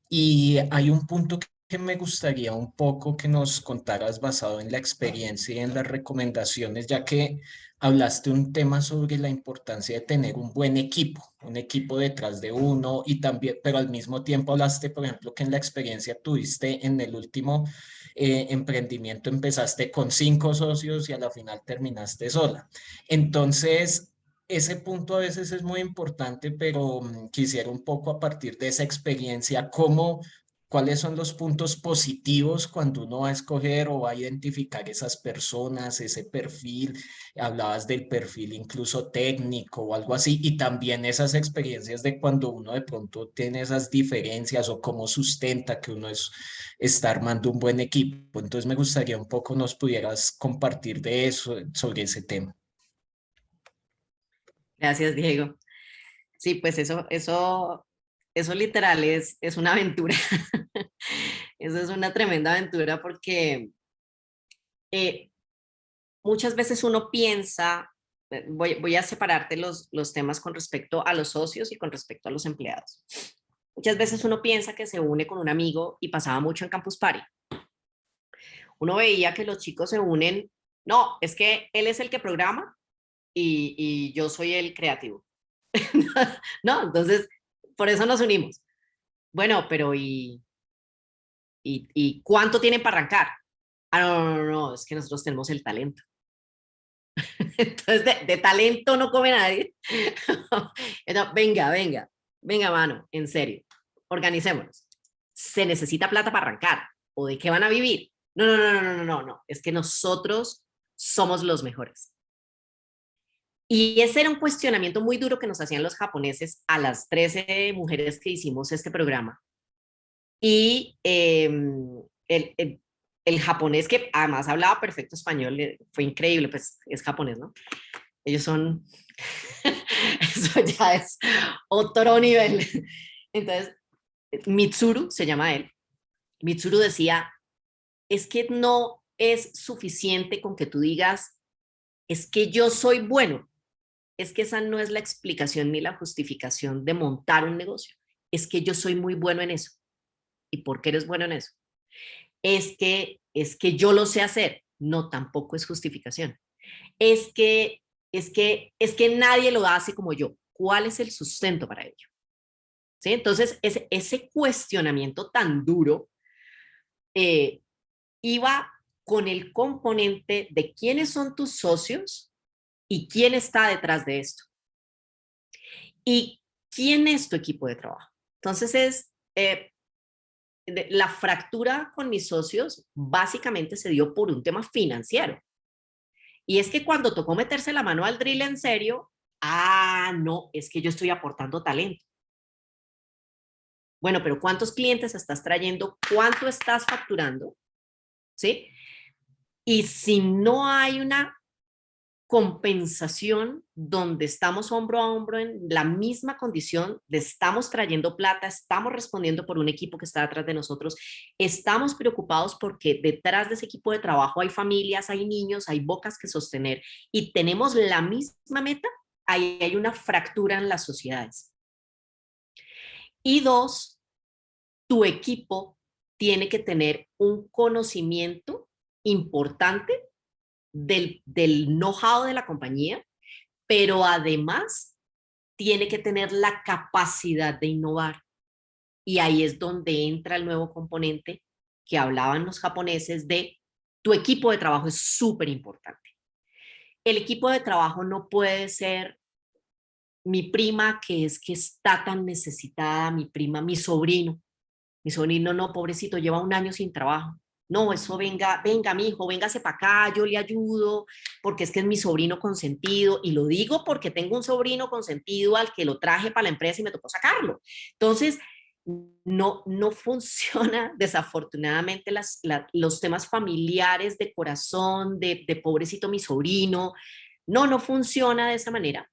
Y hay un punto que me gustaría un poco que nos contaras basado en la experiencia y en las recomendaciones, ya que hablaste un tema sobre la importancia de tener un equipo detrás de uno y también, pero al mismo tiempo hablaste, por ejemplo, que en la experiencia tuviste en el último emprendimiento, empezaste con 5 socios y a la final terminaste sola. Entonces, ese punto a veces es muy importante, pero quisiera un poco a partir de esa experiencia, cuáles son los puntos positivos cuando uno va a escoger o va a identificar esas personas, ese perfil. Hablabas del perfil incluso técnico o algo así, y también esas experiencias de cuando uno de pronto tiene esas diferencias o cómo sustenta que uno está armando un buen equipo. Entonces me gustaría un poco nos pudieras compartir de eso, sobre ese tema. Gracias, Diego. Sí, pues eso literal es una aventura. Eso es una tremenda aventura porque muchas veces uno piensa, voy a separarte los temas con respecto a los socios y con respecto a los empleados. Muchas veces uno piensa que se une con un amigo y pasaba mucho en Campus Party. Uno veía que los chicos se unen, no, es que él es el que programa y yo soy el creativo. No, entonces, por eso nos unimos. Bueno, pero ¿y cuánto tienen para arrancar? Ah, no, es que nosotros tenemos el talento. Entonces, de talento no come nadie. Entonces, venga, mano, en serio, organicémonos. ¿Se necesita plata para arrancar? ¿O de qué van a vivir? No, es que nosotros somos los mejores. Y ese era un cuestionamiento muy duro que nos hacían los japoneses a las 13 mujeres que hicimos este programa. Y el japonés, que además hablaba perfecto español, fue increíble, pues es japonés, ¿no? Ellos son, eso ya es otro nivel. Entonces, Mitsuru se llama él. Mitsuru decía, es que no es suficiente con que tú digas, es que yo soy bueno. Es que esa no es la explicación ni la justificación de montar un negocio. Es que yo soy muy bueno en eso. ¿Y por qué eres bueno en eso? Es que yo lo sé hacer. No, tampoco es justificación. Es que nadie lo hace como yo. ¿Cuál es el sustento para ello? ¿sí? Entonces, ese cuestionamiento tan duro iba con el componente de quiénes son tus socios y quién está detrás de esto. Y quién es tu equipo de trabajo. Entonces, la fractura con mis socios básicamente se dio por un tema financiero. Y es que cuando tocó meterse la mano al drill en serio, no, es que yo estoy aportando talento. Bueno, pero ¿cuántos clientes estás trayendo? ¿Cuánto estás facturando? ¿Sí? Y si no hay una compensación donde estamos hombro a hombro en la misma condición de estamos trayendo plata, estamos respondiendo por un equipo que está detrás de nosotros, estamos preocupados porque detrás de ese equipo de trabajo hay familias, hay niños, hay bocas que sostener y tenemos la misma meta, ahí hay una fractura en las sociedades. Y dos, tu equipo tiene que tener un conocimiento importante del know-how de la compañía, pero además tiene que tener la capacidad de innovar. Y ahí es donde entra el nuevo componente que hablaban los japoneses de tu equipo de trabajo es súper importante. El equipo de trabajo no puede ser mi prima que es que está tan necesitada, mi prima, mi sobrino no, pobrecito, lleva un año sin trabajo. No, eso venga, mi hijo, véngase para acá, yo le ayudo, porque es que es mi sobrino consentido, y lo digo porque tengo un sobrino consentido al que lo traje para la empresa y me tocó sacarlo. Entonces, no funciona, desafortunadamente, los temas familiares de corazón, de pobrecito mi sobrino, no funciona de esa manera.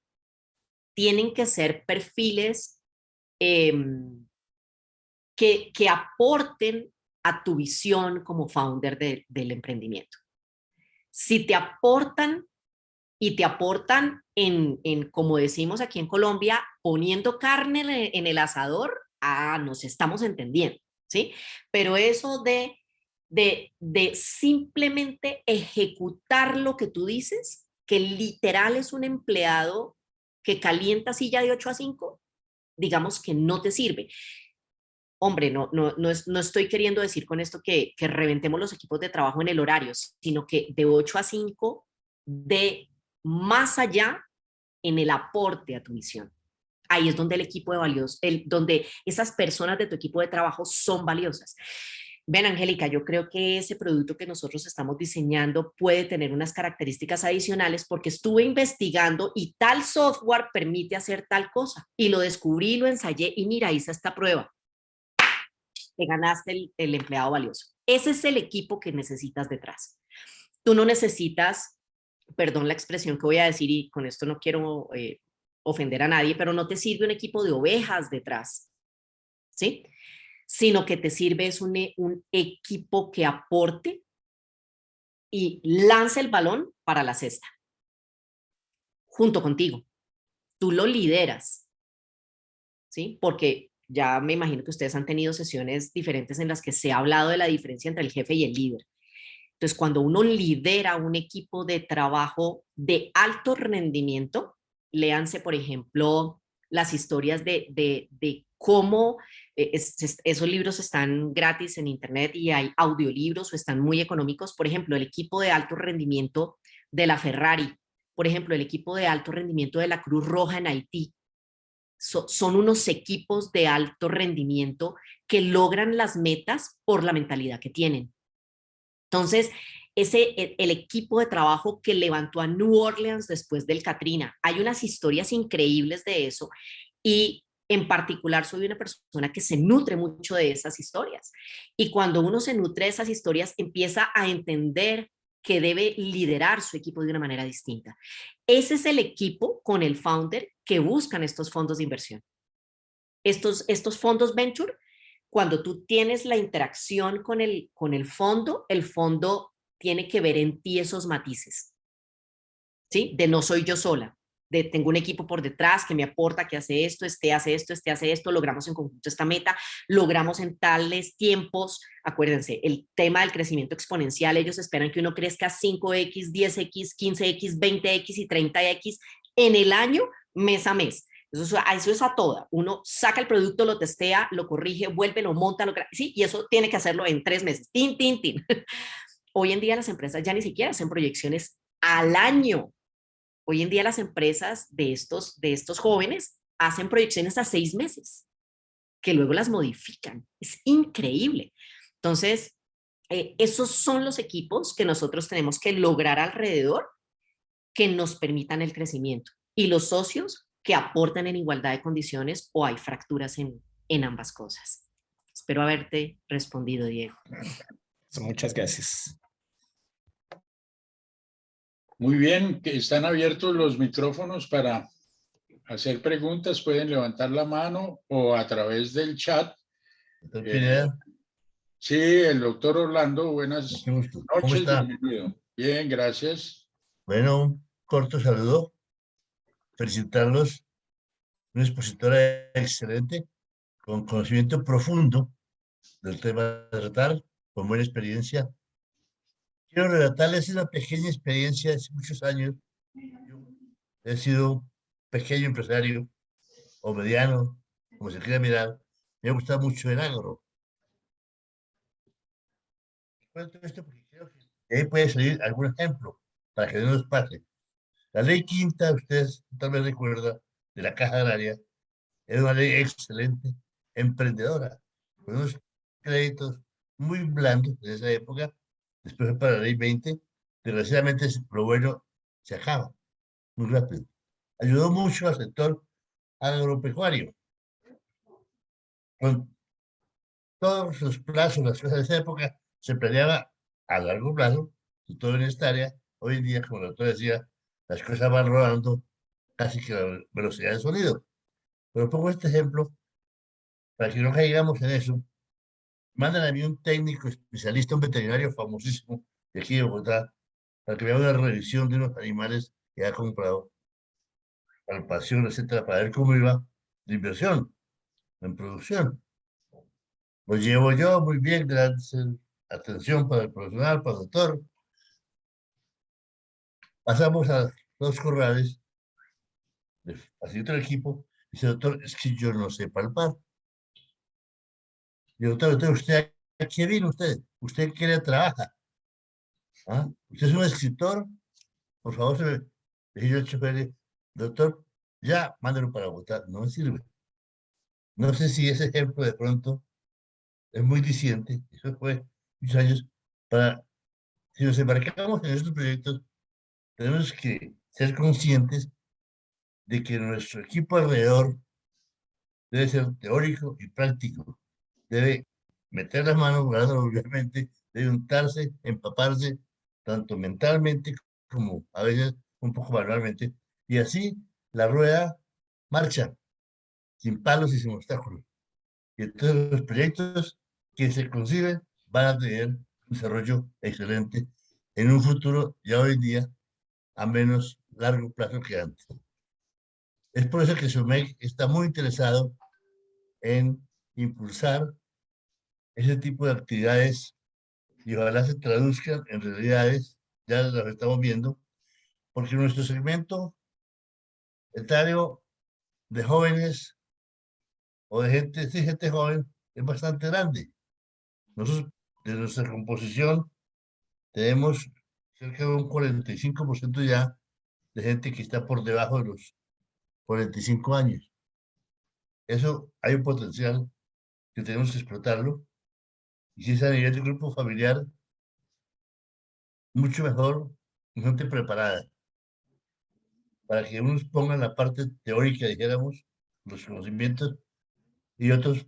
Tienen que ser perfiles que aporten a tu visión como founder del emprendimiento. Si te aportan y te aportan como decimos aquí en Colombia, poniendo carne en el asador, nos estamos entendiendo, ¿sí? Pero eso de simplemente ejecutar lo que tú dices, que literal es un empleado que calienta silla de 8 a 5, digamos que no te sirve. Hombre, no estoy queriendo decir con esto que reventemos los equipos de trabajo en el horario, sino que de 8 a 5, de más allá en el aporte a tu misión. Ahí es donde el equipo de valiosos, donde esas personas de tu equipo de trabajo son valiosas. Ven, Angélica, yo creo que ese producto que nosotros estamos diseñando puede tener unas características adicionales porque estuve investigando y tal software permite hacer tal cosa. Y lo descubrí, lo ensayé y mira, hice esta prueba. Te ganaste el empleado valioso. Ese es el equipo que necesitas detrás. Tú no necesitas, perdón la expresión que voy a decir y con esto no quiero ofender a nadie, pero no te sirve un equipo de ovejas detrás, ¿sí? Sino que te sirve es un equipo que aporte y lance el balón para la cesta, junto contigo. Tú lo lideras, ¿sí? Porque ya me imagino que ustedes han tenido sesiones diferentes en las que se ha hablado de la diferencia entre el jefe y el líder. Entonces, cuando uno lidera un equipo de trabajo de alto rendimiento, léanse, por ejemplo, las historias de cómo esos libros están gratis en internet y hay audiolibros o están muy económicos. Por ejemplo, el equipo de alto rendimiento de la Ferrari, por ejemplo, el equipo de alto rendimiento de la Cruz Roja en Haití. Son unos equipos de alto rendimiento que logran las metas por la mentalidad que tienen. Entonces, el equipo de trabajo que levantó a New Orleans después del Katrina, hay unas historias increíbles de eso y en particular soy una persona que se nutre mucho de esas historias. Y cuando uno se nutre de esas historias, empieza a entender que debe liderar su equipo de una manera distinta. Ese es el equipo con el founder que buscan estos fondos de inversión. Estos fondos venture, cuando tú tienes la interacción con el fondo tiene que ver en ti esos matices, ¿sí? De no soy yo sola, de tengo un equipo por detrás que me aporta, que hace esto, hace esto, logramos en conjunto esta meta, logramos en tales tiempos. Acuérdense, el tema del crecimiento exponencial, ellos esperan que uno crezca 5X, 10X, 15X, 20X y 30X en el año, mes a mes. Eso es a toda. Uno saca el producto, lo testea, lo corrige, vuelve, lo monta, sí, y eso tiene que hacerlo en 3 meses. Tin, tin, tin. Hoy en día las empresas ya ni siquiera hacen proyecciones al año. Hoy en día las empresas de estos jóvenes hacen proyecciones a 6 meses, que luego las modifican. Es increíble. Entonces, esos son los equipos que nosotros tenemos que lograr alrededor que nos permitan el crecimiento. Y los socios que aporten en igualdad de condiciones o hay fracturas en ambas cosas. Espero haberte respondido, Diego. Muchas gracias. Muy bien, que están abiertos los micrófonos para hacer preguntas. Pueden levantar la mano o a través del chat. Sí, el doctor Orlando, buenas noches, ¿Cómo está? bienvenido. Bien, gracias. Bueno, un corto saludo. Felicitarlos. Una expositora excelente, con conocimiento profundo del tema de tratar, con buena experiencia. Quiero relatarles una pequeña experiencia de hace muchos años. Yo he sido pequeño empresario o mediano, como se quiera mirar. Me ha gustado mucho el agro. Cuento esto porque creo que de ahí puede salir algún ejemplo para que no nos pase. La ley quinta, ustedes tal vez recuerdan, de la Caja Agraria, era una ley excelente, emprendedora, con unos créditos muy blandos en esa época. Después fue para la ley 20, desgraciadamente lo bueno se acaba muy rápido. Ayudó mucho al sector agropecuario. Con todos los plazos, las cosas de esa época, se planeaba a largo plazo, y todo en esta área. Hoy en día, como el doctor decía, las cosas van rodando casi que a la velocidad del sonido. Pero pongo este ejemplo para que no caigamos en eso. Mandan a mí un técnico especialista, un veterinario famosísimo de aquí de Bogotá, para que me haga una revisión de unos animales que ha comprado, palpación, etcétera, para ver cómo iba la inversión en producción. Lo llevo yo muy bien, gracias. Atención para el profesional, para el doctor. Pasamos a los corrales, así otro equipo, dice, doctor, es que yo no sé palpar. Y doctor, ¿usted a qué vino usted? ¿Usted qué le trabaja? ¿Ah? ¿Usted es un escritor? Por favor, se me... Dije yo al chofer, doctor, ya, mándelo para votar. No me sirve. No sé si ese ejemplo de pronto es muy diciente. Eso fue muchos años. Si nos embarcamos en estos proyectos, tenemos que ser conscientes de que nuestro equipo alrededor debe ser teórico y práctico. Debe meter las manos, obviamente, debe untarse, empaparse, tanto mentalmente como a veces un poco manualmente. Y así la rueda marcha, sin palos y sin obstáculos. Y entonces los proyectos que se conciben van a tener un desarrollo excelente en un futuro, ya hoy en día, a menos largo plazo que antes. Es por eso que SUMEC está muy interesado en impulsar ese tipo de actividades y ojalá se traduzcan en realidades, ya las estamos viendo, porque nuestro segmento etario de jóvenes o de gente, sí, gente joven, es bastante grande. Nosotros, de nuestra composición, tenemos cerca de un 45% ya de gente que está por debajo de los 45 años. Eso hay un potencial que tenemos que explotarlo. Y si es a nivel de grupo familiar, mucho mejor, gente preparada, para que unos pongan la parte teórica, dijéramos, los conocimientos, y otros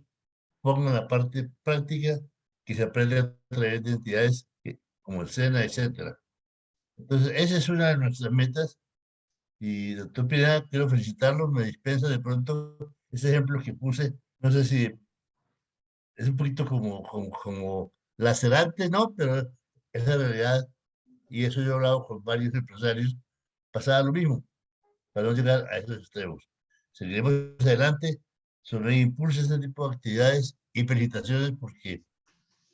pongan la parte práctica que se aprende a través de entidades como el SENA, etcétera. Entonces, esa es una de nuestras metas. Y doctor Pineda, quiero felicitarlo, me dispensa de pronto ese ejemplo que puse, no sé si es un poquito como lacerante, ¿no? Pero es la realidad, y eso yo he hablado con varios empresarios, pasaba lo mismo, para no llegar a esos extremos. Seguiremos adelante, sobre impulso este tipo de actividades y felicitaciones porque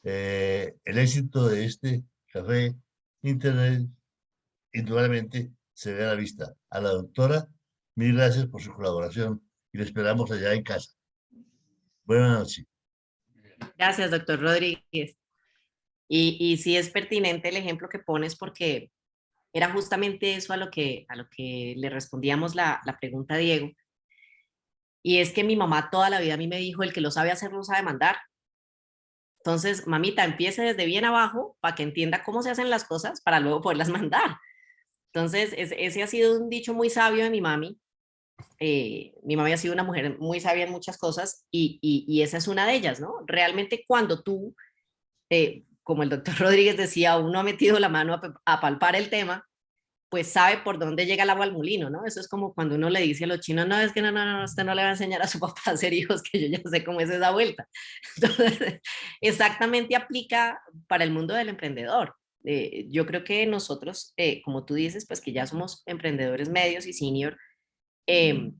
el éxito de este café internet indudablemente se ve a la vista. A la doctora, mil gracias por su colaboración y lo esperamos allá en casa. Buenas noches. Gracias, doctor Rodríguez. Y sí es pertinente el ejemplo que pones porque era justamente eso a lo que le respondíamos la pregunta a Diego. Y es que mi mamá toda la vida a mí me dijo, el que lo sabe hacer no sabe mandar. Entonces, mamita, empiece desde bien abajo para que entienda cómo se hacen las cosas para luego poderlas mandar. Entonces, ese ha sido un dicho muy sabio de mi mami. Mi mami ha sido una mujer muy sabia en muchas cosas y esa es una de ellas, ¿no? Realmente cuando tú, como el doctor Rodríguez decía, uno ha metido la mano a palpar el tema, pues sabe por dónde llega el agua al molino, ¿no? Eso es como cuando uno le dice a los chinos, no, es que no, usted no le va a enseñar a su papá a ser hijos, que yo ya sé cómo es esa vuelta. Entonces, exactamente aplica para el mundo del emprendedor. Yo creo que nosotros, como tú dices, pues que ya somos emprendedores medios y senior,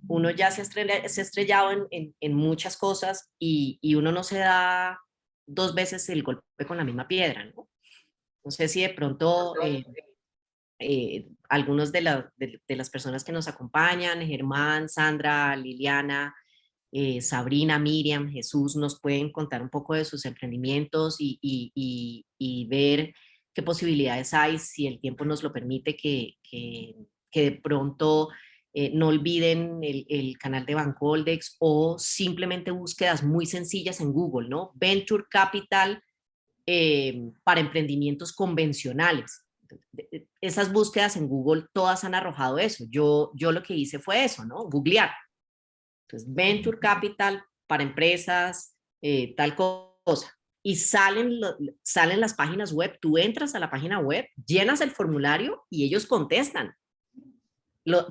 uno ya se ha estrellado en muchas cosas y uno no se da dos veces el golpe con la misma piedra, ¿no? No sé si de pronto algunos de las personas que nos acompañan, Germán, Sandra, Liliana, Sabrina, Miriam, Jesús, nos pueden contar un poco de sus emprendimientos y ver qué posibilidades hay, si el tiempo nos lo permite, que de pronto no olviden el canal de Bancoldex o simplemente búsquedas muy sencillas en Google, ¿no? Venture Capital para emprendimientos convencionales. Esas búsquedas en Google todas han arrojado eso. Yo lo que hice fue eso, ¿no? Googlear. Entonces, Venture Capital para empresas, tal cosa. Y salen las páginas web, tú entras a la página web, llenas el formulario y ellos contestan.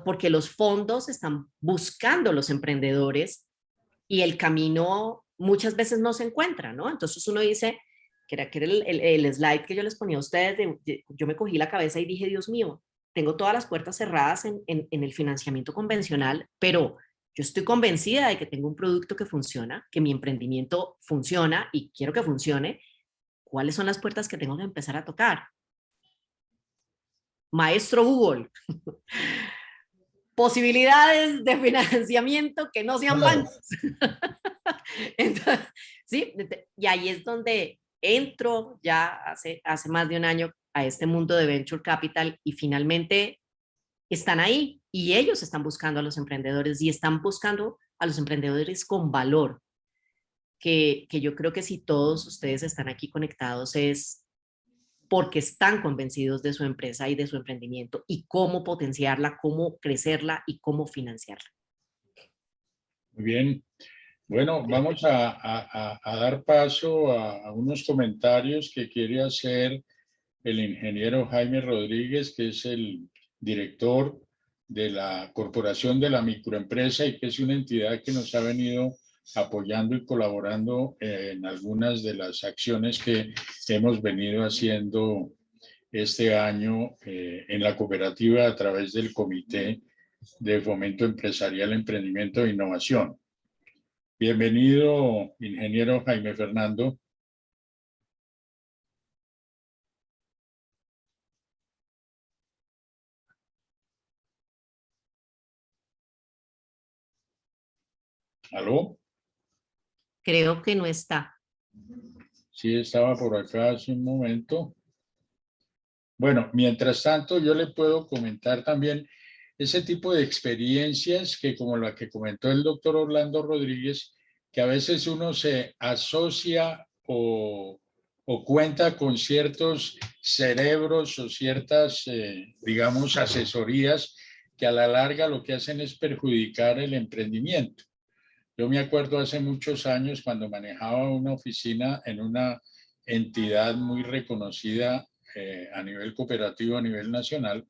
Porque los fondos están buscando los emprendedores y el camino muchas veces no se encuentra, ¿no? Entonces uno dice, que era el slide que yo les ponía a ustedes, yo me cogí la cabeza y dije, Dios mío, tengo todas las puertas cerradas en el financiamiento convencional, pero yo estoy convencida de que tengo un producto que funciona, que mi emprendimiento funciona y quiero que funcione. ¿Cuáles son las puertas que tengo que empezar a tocar? Maestro Google. Posibilidades de financiamiento que no sean bancos. Entonces, sí, y ahí es donde entro ya hace más de un año a este mundo de Venture Capital y finalmente están ahí y ellos están buscando a los emprendedores y están buscando a los emprendedores con valor, que yo creo que si todos ustedes están aquí conectados es porque están convencidos de su empresa y de su emprendimiento y cómo potenciarla, cómo crecerla y cómo financiarla. Muy bien. Bueno, vamos a dar paso a unos comentarios que quiere hacer el ingeniero Jaime Rodríguez, que es el director de la Corporación de la Microempresa y que es una entidad que nos ha venido apoyando y colaborando en algunas de las acciones que hemos venido haciendo este año en la cooperativa a través del Comité de Fomento Empresarial, Emprendimiento e Innovación. Bienvenido, ingeniero Jaime Fernando. ¿Aló? Creo que no está. Sí, estaba por acá hace un momento. Bueno, mientras tanto, yo le puedo comentar también ese tipo de experiencias que, como la que comentó el doctor Orlando Rodríguez, que a veces uno se asocia o cuenta con ciertos cerebros o ciertas, digamos, asesorías que a la larga lo que hacen es perjudicar el emprendimiento. Yo me acuerdo hace muchos años cuando manejaba una oficina en una entidad muy reconocida a nivel cooperativo, a nivel nacional.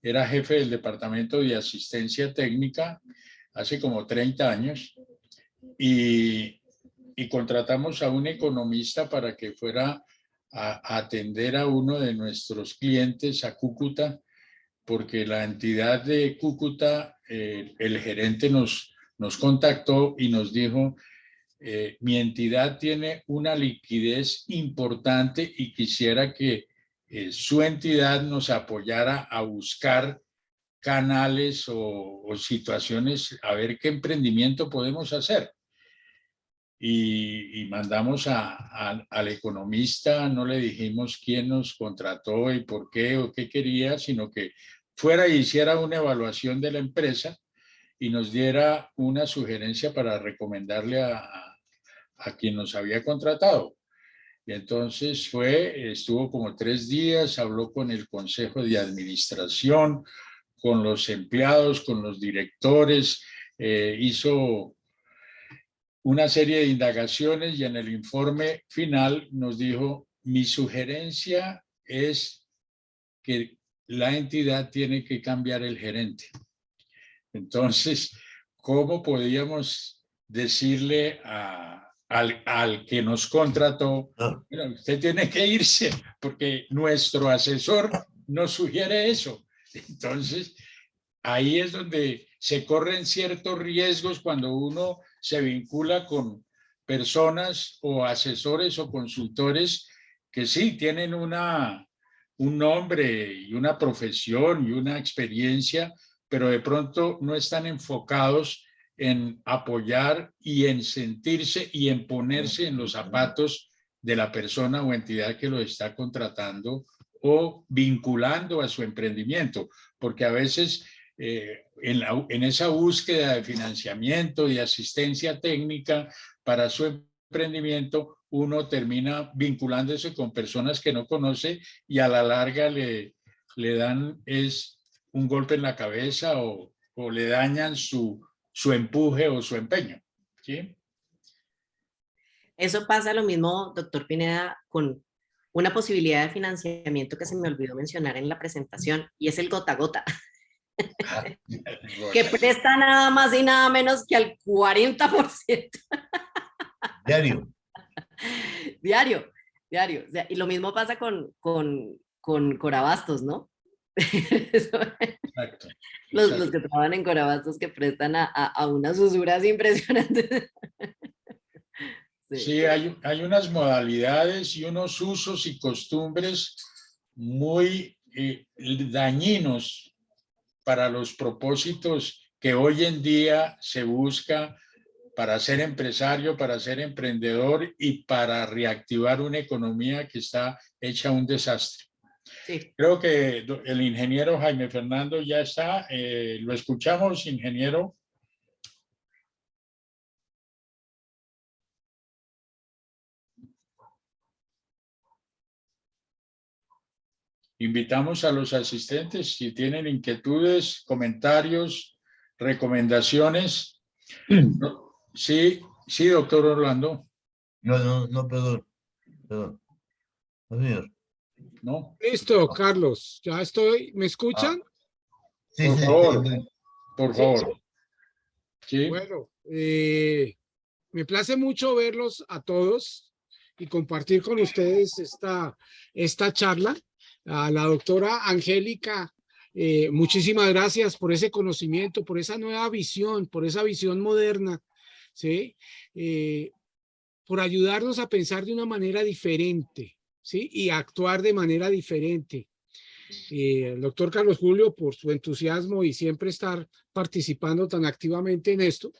Era jefe del departamento de asistencia técnica hace como 30 años y contratamos a un economista para que fuera a atender a uno de nuestros clientes a Cúcuta, porque la entidad de Cúcuta, el gerente nos contactó y nos dijo, mi entidad tiene una liquidez importante y quisiera que su entidad nos apoyara a buscar canales o situaciones, a ver qué emprendimiento podemos hacer. Y mandamos al economista, no le dijimos quién nos contrató y por qué o qué quería, sino que fuera y hiciera una evaluación de la empresa y nos diera una sugerencia para recomendarle a quien nos había contratado. Y entonces estuvo como 3 días, habló con el consejo de administración, con los empleados, con los directores, hizo una serie de indagaciones y en el informe final nos dijo, mi sugerencia es que la entidad tiene que cambiar el gerente. Entonces, ¿cómo podíamos decirle al que nos contrató, bueno, usted tiene que irse porque nuestro asesor nos sugiere eso? Entonces, ahí es donde se corren ciertos riesgos cuando uno se vincula con personas o asesores o consultores que sí tienen un nombre y una profesión y una experiencia, pero de pronto no están enfocados en apoyar y en sentirse y en ponerse en los zapatos de la persona o entidad que lo está contratando o vinculando a su emprendimiento, porque a veces en esa búsqueda de financiamiento y asistencia técnica para su emprendimiento, uno termina vinculándose con personas que no conoce y a la larga le dan un golpe en la cabeza o le dañan su empuje o su empeño. ¿Sí? Eso pasa lo mismo, doctor Pineda, con una posibilidad de financiamiento que se me olvidó mencionar en la presentación, y es el gota a gota. Que presta nada más y nada menos que al 40%. Diario. Diario. O sea, y lo mismo pasa con Corabastos, ¿no? Exacto. Los que trabajan en Corabastos que prestan a unas usuras impresionantes. Sí, hay unas modalidades y unos usos y costumbres muy dañinos para los propósitos que hoy en día se busca para ser empresario, para ser emprendedor y para reactivar una economía que está hecha un desastre. Sí. Creo que el ingeniero Jaime Fernando ya está. ¿Lo escuchamos, ingeniero? Invitamos a los asistentes si tienen inquietudes, comentarios, recomendaciones. Sí, doctor Orlando. No, perdón. No, señor. No. Listo, Carlos, ya estoy. ¿Me escuchan? Sí, por favor, por favor. Sí. Bueno, me place mucho verlos a todos y compartir con ustedes esta charla. A la doctora Angélica, muchísimas gracias por ese conocimiento, por esa nueva visión, por esa visión moderna, ¿sí? Por ayudarnos a pensar de una manera diferente, ¿sí? Y a actuar de manera diferente. El doctor Carlos Julio, por su entusiasmo y siempre estar participando tan activamente en esto.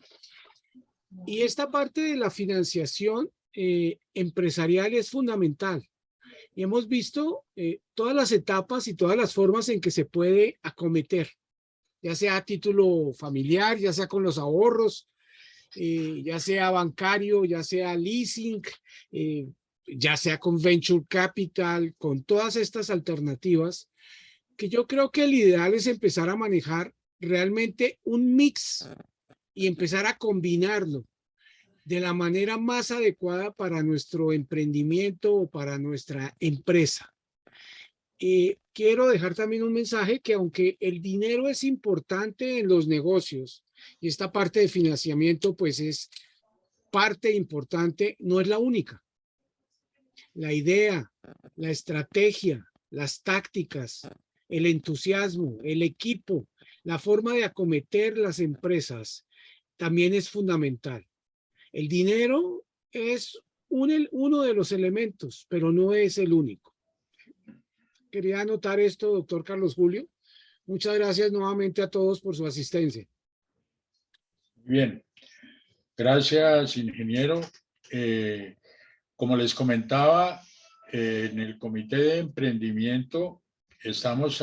Y esta parte de la financiación empresarial es fundamental. Y hemos visto todas las etapas y todas las formas en que se puede acometer, ya sea a título familiar, ya sea con los ahorros, ya sea bancario, ya sea leasing, ya sea con venture capital, con todas estas alternativas, que yo creo que el ideal es empezar a manejar realmente un mix y empezar a combinarlo de la manera más adecuada para nuestro emprendimiento o para nuestra empresa. Quiero dejar también un mensaje que aunque el dinero es importante en los negocios y esta parte de financiamiento pues es parte importante, no es la única. La idea, la estrategia, las tácticas, el entusiasmo, el equipo, la forma de acometer las empresas también es fundamental. El dinero es uno de los elementos, pero no es el único. Quería anotar esto, doctor Carlos Julio, Muchas gracias nuevamente a todos por su asistencia. Bien, gracias, ingeniero. Como les comentaba, en el Comité de Emprendimiento estamos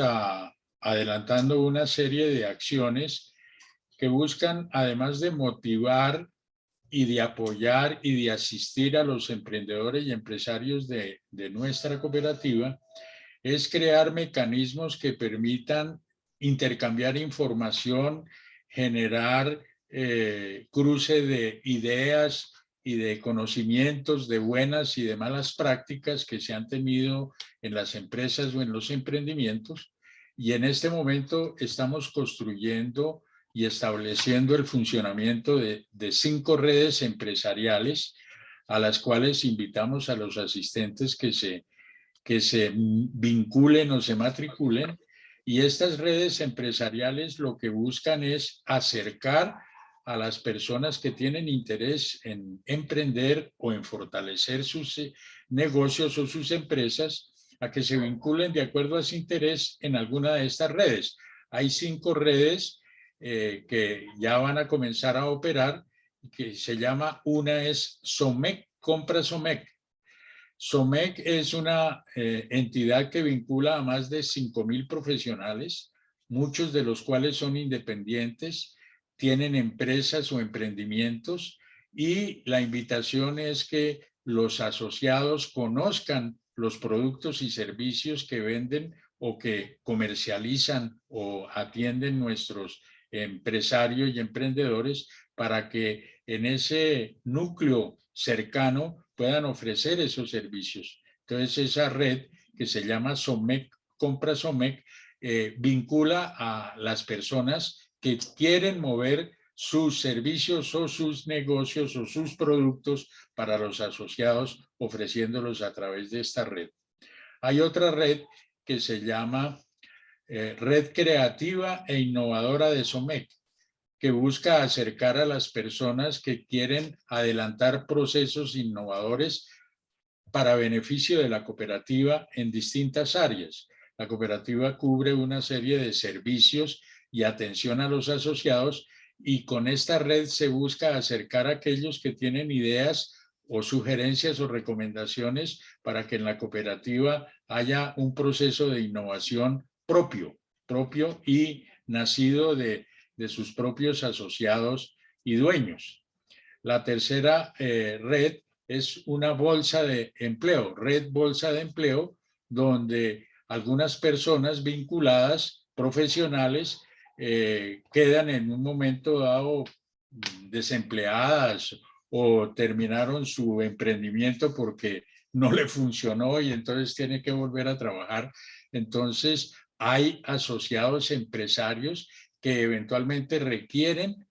adelantando una serie de acciones que buscan, además de motivar y de apoyar y de asistir a los emprendedores y empresarios de nuestra cooperativa, es crear mecanismos que permitan intercambiar información, generar cruce de ideas y de conocimientos de buenas y de malas prácticas que se han tenido en las empresas o en los emprendimientos. Y en este momento estamos construyendo y estableciendo el funcionamiento de 5 redes empresariales a las cuales invitamos a los asistentes que se vinculen o se matriculen. Y estas redes empresariales lo que buscan es acercar a las personas que tienen interés en emprender o en fortalecer sus negocios o sus empresas a que se vinculen de acuerdo a su interés en alguna de estas redes. Hay 5 redes que ya van a comenzar a operar, que se llama, una es SOMEC, Compra SOMEC. SOMEC es una entidad que vincula a más de 5.000 profesionales, muchos de los cuales son independientes, tienen empresas o emprendimientos, y la invitación es que los asociados conozcan los productos y servicios que venden o que comercializan o atienden nuestros empresarios y emprendedores, para que en ese núcleo cercano puedan ofrecer esos servicios. Entonces, esa red que se llama SOMEC, Compra SOMEC, vincula a las personas que quieren mover sus servicios o sus negocios o sus productos para los asociados, ofreciéndolos a través de esta red. Hay otra red que se llama Red Creativa e Innovadora de SOMEC, que busca acercar a las personas que quieren adelantar procesos innovadores para beneficio de la cooperativa en distintas áreas. La cooperativa cubre una serie de servicios y atención a los asociados, y con esta red se busca acercar a aquellos que tienen ideas o sugerencias o recomendaciones para que en la cooperativa haya un proceso de innovación propio y nacido de sus propios asociados y dueños. La tercera red es una bolsa de empleo, red bolsa de empleo, donde algunas personas vinculadas, profesionales, quedan en un momento dado desempleadas o terminaron su emprendimiento porque no le funcionó y entonces tiene que volver a trabajar. Entonces, hay asociados empresarios que eventualmente requieren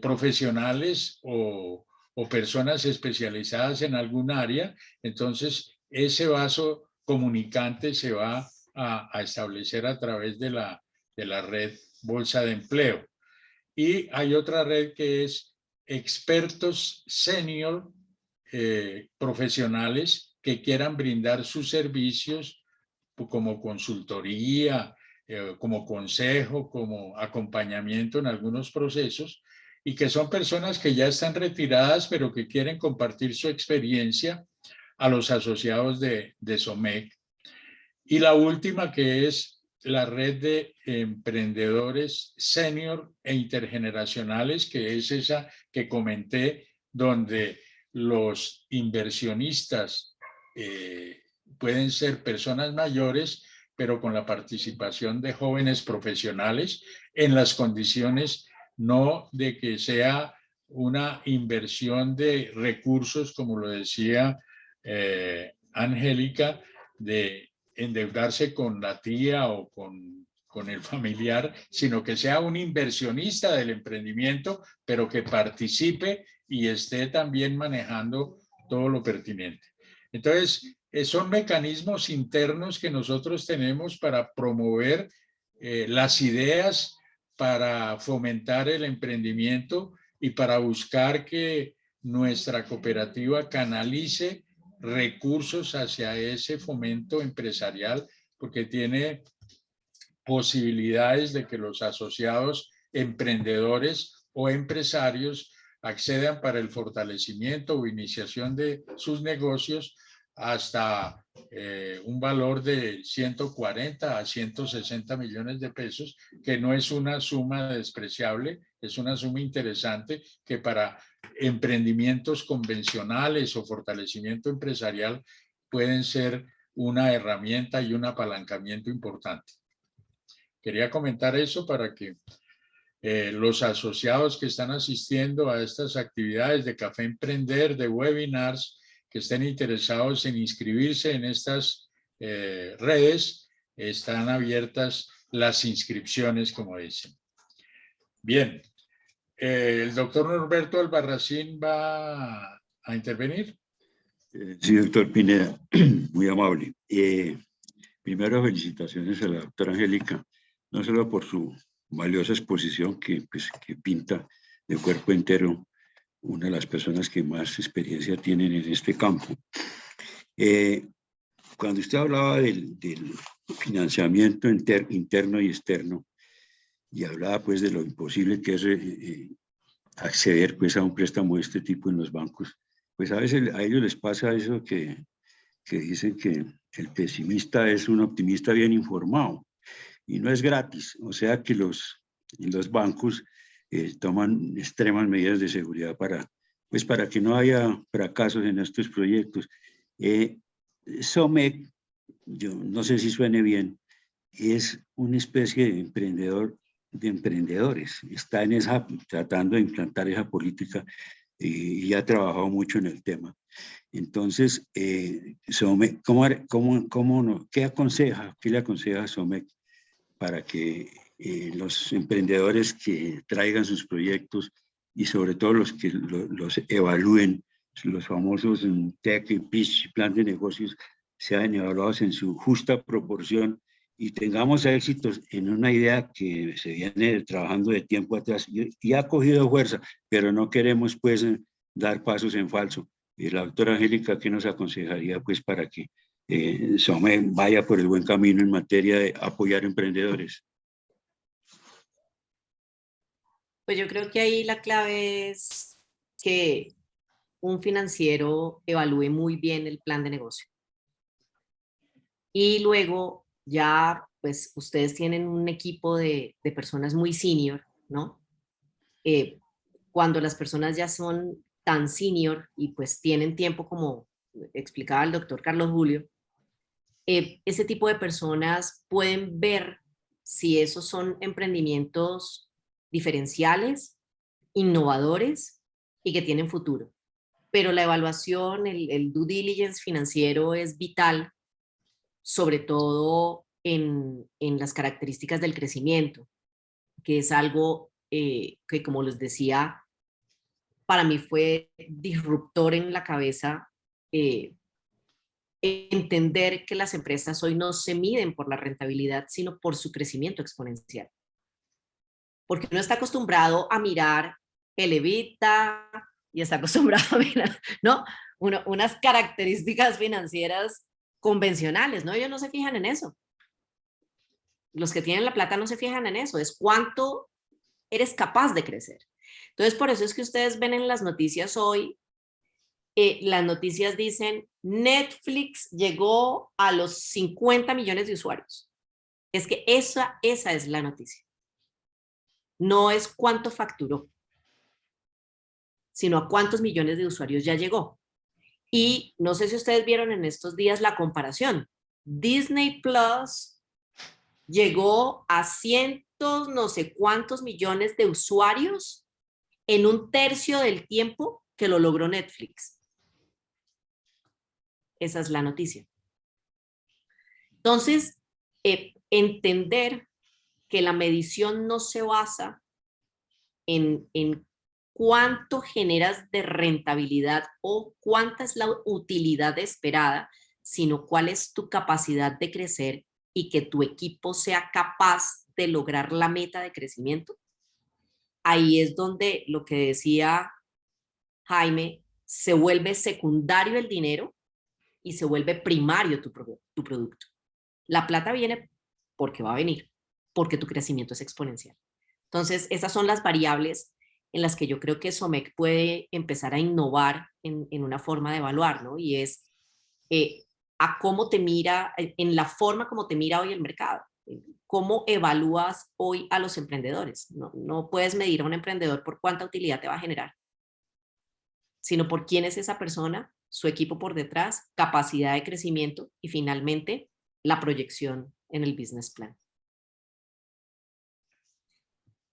profesionales o personas especializadas en algún área. Entonces, ese vaso comunicante se va a establecer a través de la red Bolsa de Empleo. Y hay otra red que es expertos senior profesionales que quieran brindar sus servicios como consultoría, como consejo, como acompañamiento en algunos procesos, y que son personas que ya están retiradas, pero que quieren compartir su experiencia a los asociados de SOMEC. Y la última, que es la red de emprendedores senior e intergeneracionales, que es esa que comenté, donde los inversionistas pueden ser personas mayores, pero con la participación de jóvenes profesionales, en las condiciones no de que sea una inversión de recursos, como lo decía Angélica, de endeudarse con la tía o con el familiar, sino que sea un inversionista del emprendimiento, pero que participe y esté también manejando todo lo pertinente. Entonces, son mecanismos internos que nosotros tenemos para promover las ideas, para fomentar el emprendimiento y para buscar que nuestra cooperativa canalice recursos hacia ese fomento empresarial, porque tiene posibilidades de que los asociados emprendedores o empresarios accedan para el fortalecimiento o iniciación de sus negocios hasta un valor de 140 a 160 millones de pesos, que no es una suma despreciable, es una suma interesante que para emprendimientos convencionales o fortalecimiento empresarial pueden ser una herramienta y un apalancamiento importante. Quería comentar eso para que los asociados que están asistiendo a estas actividades de Café Emprender, de webinars, que estén interesados en inscribirse en estas redes, están abiertas las inscripciones, como dicen. Bien, el doctor Norberto Albarracín va a intervenir. Sí, doctor Pineda, muy amable. Primero, felicitaciones a la doctora Angélica, no solo por su valiosa exposición que pinta de cuerpo entero una de las personas que más experiencia tienen en este campo. Cuando usted hablaba del financiamiento interno y externo, y hablaba pues de lo imposible que es acceder pues a un préstamo de este tipo en los bancos, pues a veces a ellos les pasa eso que dicen que el pesimista es un optimista bien informado, y no es gratis, o sea que los bancos toman extremas medidas de seguridad para que no haya fracasos en estos proyectos. SOMEC, yo no sé si suene bien, es una especie de emprendedores, está tratando de implantar esa política y ha trabajado mucho en el tema. Entonces, SOMEC, ¿qué le aconseja a SOMEC para que los emprendedores que traigan sus proyectos y sobre todo los que los evalúen, los famosos TEC y PICH, plan de negocios, sean evaluados en su justa proporción y tengamos éxitos en una idea que se viene trabajando de tiempo atrás y ha cogido fuerza, pero no queremos pues dar pasos en falso? Y la doctora Angélica, ¿qué nos aconsejaría pues para que SOME vaya por el buen camino en materia de apoyar emprendedores? Pues yo creo que ahí la clave es que un financiero evalúe muy bien el plan de negocio. Y luego ya, pues ustedes tienen un equipo de personas muy senior, ¿no? Cuando las personas ya son tan senior y pues tienen tiempo, como explicaba el doctor Carlos Julio, ese tipo de personas pueden ver si esos son emprendimientos diferenciales, innovadores y que tienen futuro. Pero la evaluación, el due diligence financiero es vital, sobre todo en las características del crecimiento, que es algo que, como les decía, para mí fue disruptor en la cabeza. Entender que las empresas hoy no se miden por la rentabilidad, sino por su crecimiento exponencial. Porque uno está acostumbrado a mirar el EBITDA y está acostumbrado a mirar, ¿no? Unas características financieras convencionales, ¿no? Ellos no se fijan en eso. Los que tienen la plata no se fijan en eso, es cuánto eres capaz de crecer. Entonces, por eso es que ustedes ven en las noticias hoy, las noticias dicen, Netflix llegó a los 50 millones de usuarios. Es que esa es la noticia. No es cuánto facturó, sino a cuántos millones de usuarios ya llegó. Y no sé si ustedes vieron en estos días la comparación. Disney Plus llegó a cientos, no sé cuántos millones de usuarios en un tercio del tiempo que lo logró Netflix. Esa es la noticia. Entonces, entender que la medición no se basa en cuánto generas de rentabilidad o cuánta es la utilidad esperada, sino cuál es tu capacidad de crecer y que tu equipo sea capaz de lograr la meta de crecimiento. Ahí es donde lo que decía Jaime, se vuelve secundario el dinero y se vuelve primario tu producto. La plata viene porque va a venir, porque tu crecimiento es exponencial. Entonces, esas son las variables en las que yo creo que SOMEC puede empezar a innovar en una forma de evaluar, ¿no? Y es a cómo te mira, en la forma como te mira hoy el mercado. ¿Cómo evalúas hoy a los emprendedores? No puedes medir a un emprendedor por cuánta utilidad te va a generar, sino por quién es esa persona, su equipo por detrás, capacidad de crecimiento y finalmente la proyección en el business plan.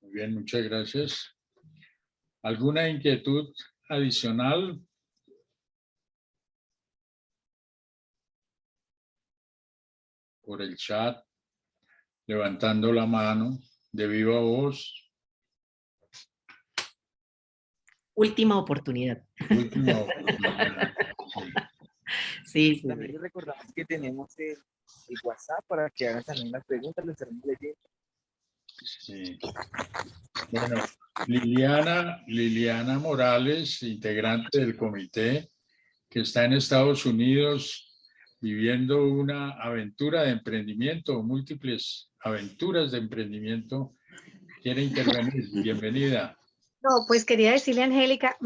Muy bien, muchas gracias. ¿Alguna inquietud adicional? Por el chat, levantando la mano de viva voz. Última oportunidad. Última oportunidad. Sí, sí, También les recordamos que tenemos el WhatsApp para que hagan también las preguntas, les estaremos leyendo. Sí. Bueno, Liliana Morales, integrante del comité, que está en Estados Unidos viviendo una aventura de emprendimiento, múltiples aventuras de emprendimiento, quiere intervenir. Bienvenida. No, pues quería decirle a Angélica,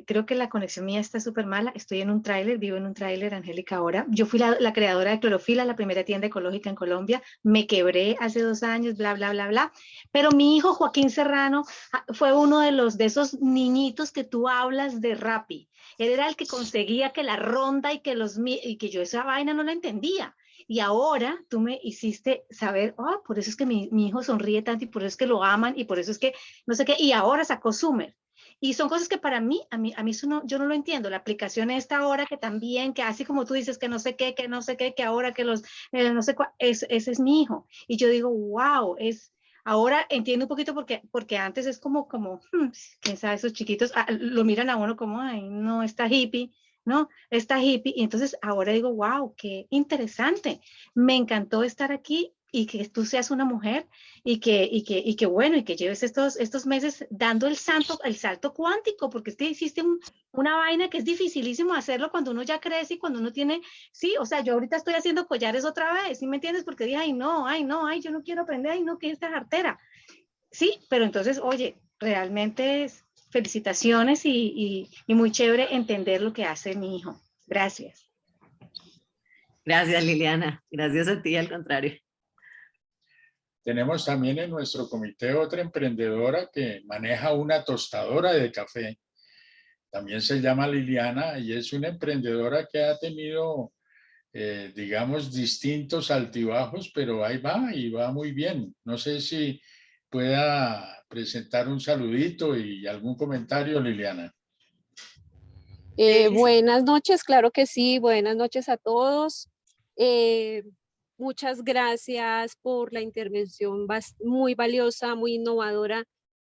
creo que la conexión mía está súper mala, estoy en un tráiler, vivo en un tráiler, Angélica, ahora. Yo fui la creadora de Clorofila, la primera tienda ecológica en Colombia, me quebré hace 2 años, bla, bla, bla, bla, pero mi hijo Joaquín Serrano fue uno de esos niñitos que tú hablas de Rappi. Él era el que conseguía que la ronda y que yo esa vaina no la entendía. Y ahora tú me hiciste saber, oh, por eso es que mi hijo sonríe tanto y por eso es que lo aman y por eso es que no sé qué, y ahora sacó Summer. Y son cosas que para mí, a mí eso no, yo no lo entiendo. La aplicación esta ahora que también, que así como tú dices que no sé qué, que ahora que los, no sé cuál, ese es mi hijo. Y yo digo, wow, ahora entiendo un poquito porque antes es como, quién sabe, esos chiquitos lo miran a uno como, ay, no, está hippie. ¿No? Está hippie, y entonces ahora digo, wow, qué interesante, me encantó estar aquí y que tú seas una mujer y que bueno, y que lleves estos meses dando el salto cuántico, porque es que hiciste una vaina que es dificilísimo hacerlo cuando uno ya crece y cuando uno tiene, sí, o sea, yo ahorita estoy haciendo collares otra vez, ¿sí me entiendes? Porque dije, ay, no, yo no quiero aprender, ay, no, que esta jartera, sí, pero entonces, oye, realmente felicitaciones y muy chévere entender lo que hace mi hijo. Gracias. Gracias, Liliana. Gracias a ti, al contrario. Tenemos también en nuestro comité otra emprendedora que maneja una tostadora de café. También se llama Liliana y es una emprendedora que ha tenido, digamos, distintos altibajos, pero ahí va y va muy bien. No sé si pueda presentar un saludito y algún comentario, Liliana. Buenas noches, claro que sí, buenas noches a todos. Muchas gracias por la intervención muy valiosa, muy innovadora.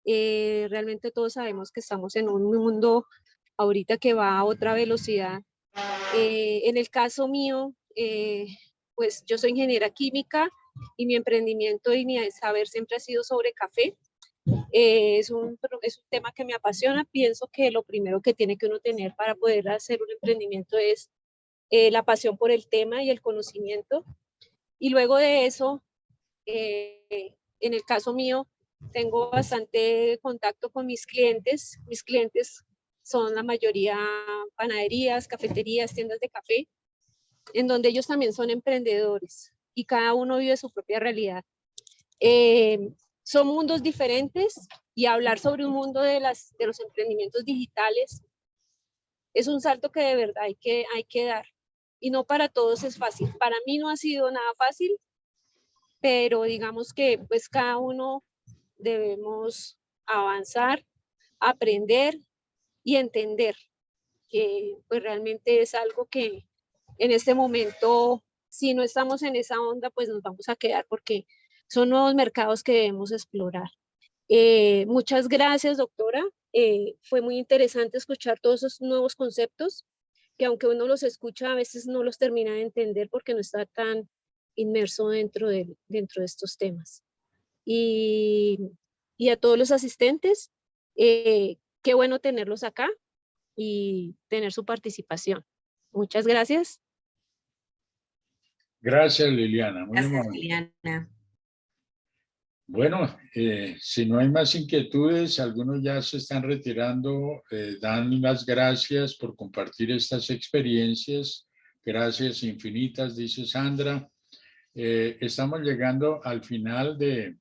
Realmente todos sabemos que estamos en un mundo ahorita que va a otra velocidad. En el caso mío, pues yo soy ingeniera química y mi emprendimiento y mi saber siempre ha sido sobre café. Es un tema que me apasiona. Pienso que lo primero que tiene que uno tener para poder hacer un emprendimiento es la pasión por el tema y el conocimiento. Y luego de eso, en el caso mío, tengo bastante contacto con mis clientes. Mis clientes son la mayoría panaderías, cafeterías, tiendas de café, en donde ellos también son emprendedores y cada uno vive su propia realidad. Son mundos diferentes y hablar sobre un mundo de los emprendimientos digitales es un salto que de verdad hay que dar. Y no para todos es fácil. Para mí no ha sido nada fácil, pero digamos que pues cada uno debemos avanzar, aprender y entender que pues realmente es algo que en este momento, si no estamos en esa onda, pues nos vamos a quedar porque son nuevos mercados que debemos explorar. Muchas gracias, doctora. Fue muy interesante escuchar todos esos nuevos conceptos que aunque uno los escucha, a veces no los termina de entender porque no está tan inmerso dentro de estos temas. Y a todos los asistentes, qué bueno tenerlos acá y tener su participación. Muchas gracias. Gracias, Liliana. Muy Gracias, amable. Liliana. Bueno, si no hay más inquietudes, algunos ya se están retirando, dan las gracias por compartir estas experiencias. Gracias infinitas, dice Sandra. Estamos llegando al final de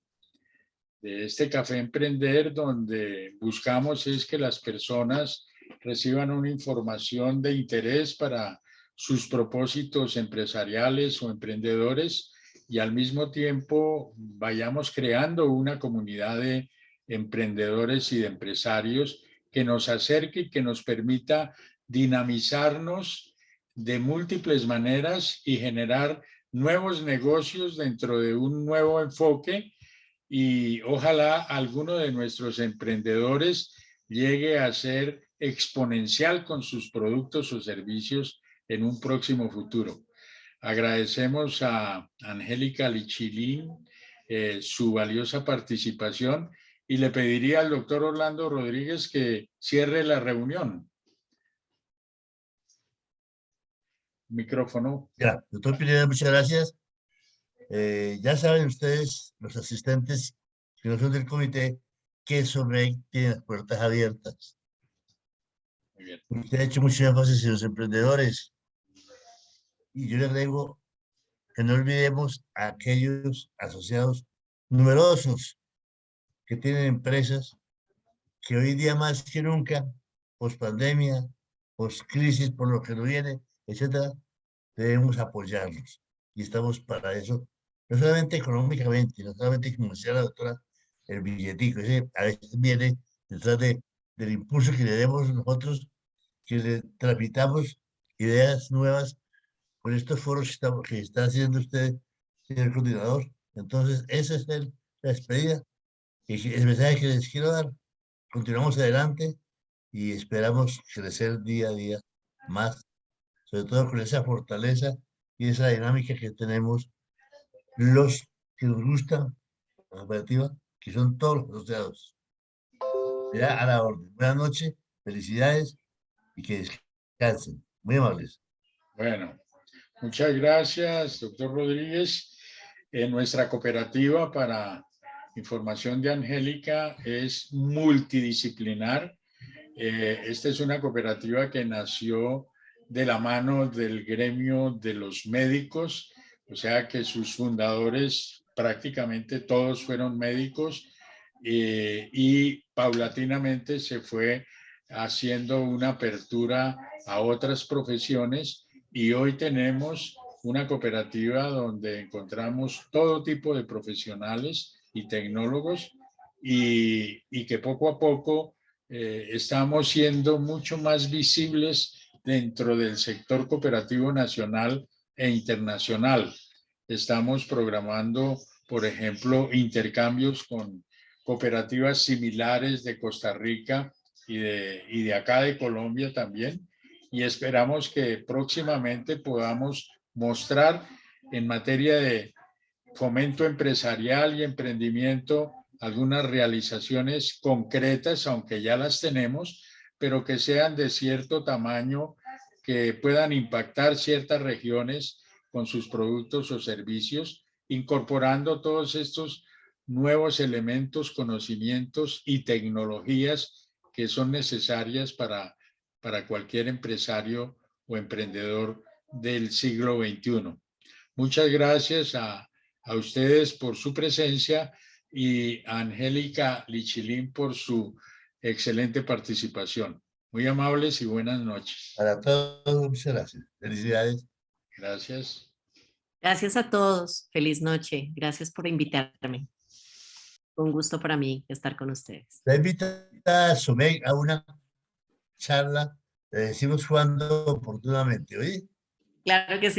este Café Emprender, donde buscamos es que las personas reciban una información de interés para sus propósitos empresariales o emprendedores, y al mismo tiempo vayamos creando una comunidad de emprendedores y de empresarios que nos acerque y que nos permita dinamizarnos de múltiples maneras y generar nuevos negocios dentro de un nuevo enfoque, y ojalá alguno de nuestros emprendedores llegue a ser exponencial con sus productos o servicios en un próximo futuro. Agradecemos a Angélica Lichilín su valiosa participación, y le pediría al doctor Orlando Rodríguez que cierre la reunión. Micrófono. Ya, doctor Pineda, muchas gracias. Ya saben ustedes, los asistentes que no son del comité, que SOMEC tiene las puertas abiertas. Muy bien. Usted ha hecho mucho énfasis en los emprendedores. Y yo le agrego que no olvidemos a aquellos asociados numerosos que tienen empresas que hoy día más que nunca, post pandemia, post crisis, por lo que no viene, etcétera, debemos apoyarlos. Y estamos para eso, no solamente económicamente, no solamente, como decía la doctora, el billetico, ese a veces viene detrás del impulso que le demos nosotros, que le transmitamos ideas nuevas con estos foros que está haciendo usted, señor coordinador. Entonces, esa es la despedida y el mensaje que les quiero dar. Continuamos adelante y esperamos crecer día a día más, sobre todo con esa fortaleza y esa dinámica que tenemos los que nos gusta la cooperativa, que son todos los asociados. Ya a la orden. Buenas noches, felicidades y que descansen. Muy amables. Bueno, muchas gracias, doctor Rodríguez. Nuestra cooperativa, para información de Angélica, es multidisciplinar. Esta es una cooperativa que nació de la mano del gremio de los médicos, o sea que sus fundadores prácticamente todos fueron médicos, y paulatinamente se fue haciendo una apertura a otras profesiones, y hoy tenemos una cooperativa donde encontramos todo tipo de profesionales y tecnólogos, y que poco a poco estamos siendo mucho más visibles dentro del sector cooperativo nacional e internacional. Estamos programando, por ejemplo, intercambios con cooperativas similares de Costa Rica y de acá de Colombia también, y esperamos que próximamente podamos mostrar en materia de fomento empresarial y emprendimiento algunas realizaciones concretas, aunque ya las tenemos, pero que sean de cierto tamaño, que puedan impactar ciertas regiones con sus productos o servicios, incorporando todos estos nuevos elementos, conocimientos y tecnologías que son necesarias para cualquier empresario o emprendedor del siglo XXI. Muchas gracias a ustedes por su presencia, y a Angélica Lichilín por su excelente participación. Muy amables y buenas noches. Para todos, muchas gracias. Felicidades. Gracias. Gracias a todos. Feliz noche. Gracias por invitarme. Un gusto para mí estar con ustedes. La invita a SOMEC a una charla. Le decimos cuando oportunamente, ¿oí? Claro que sí.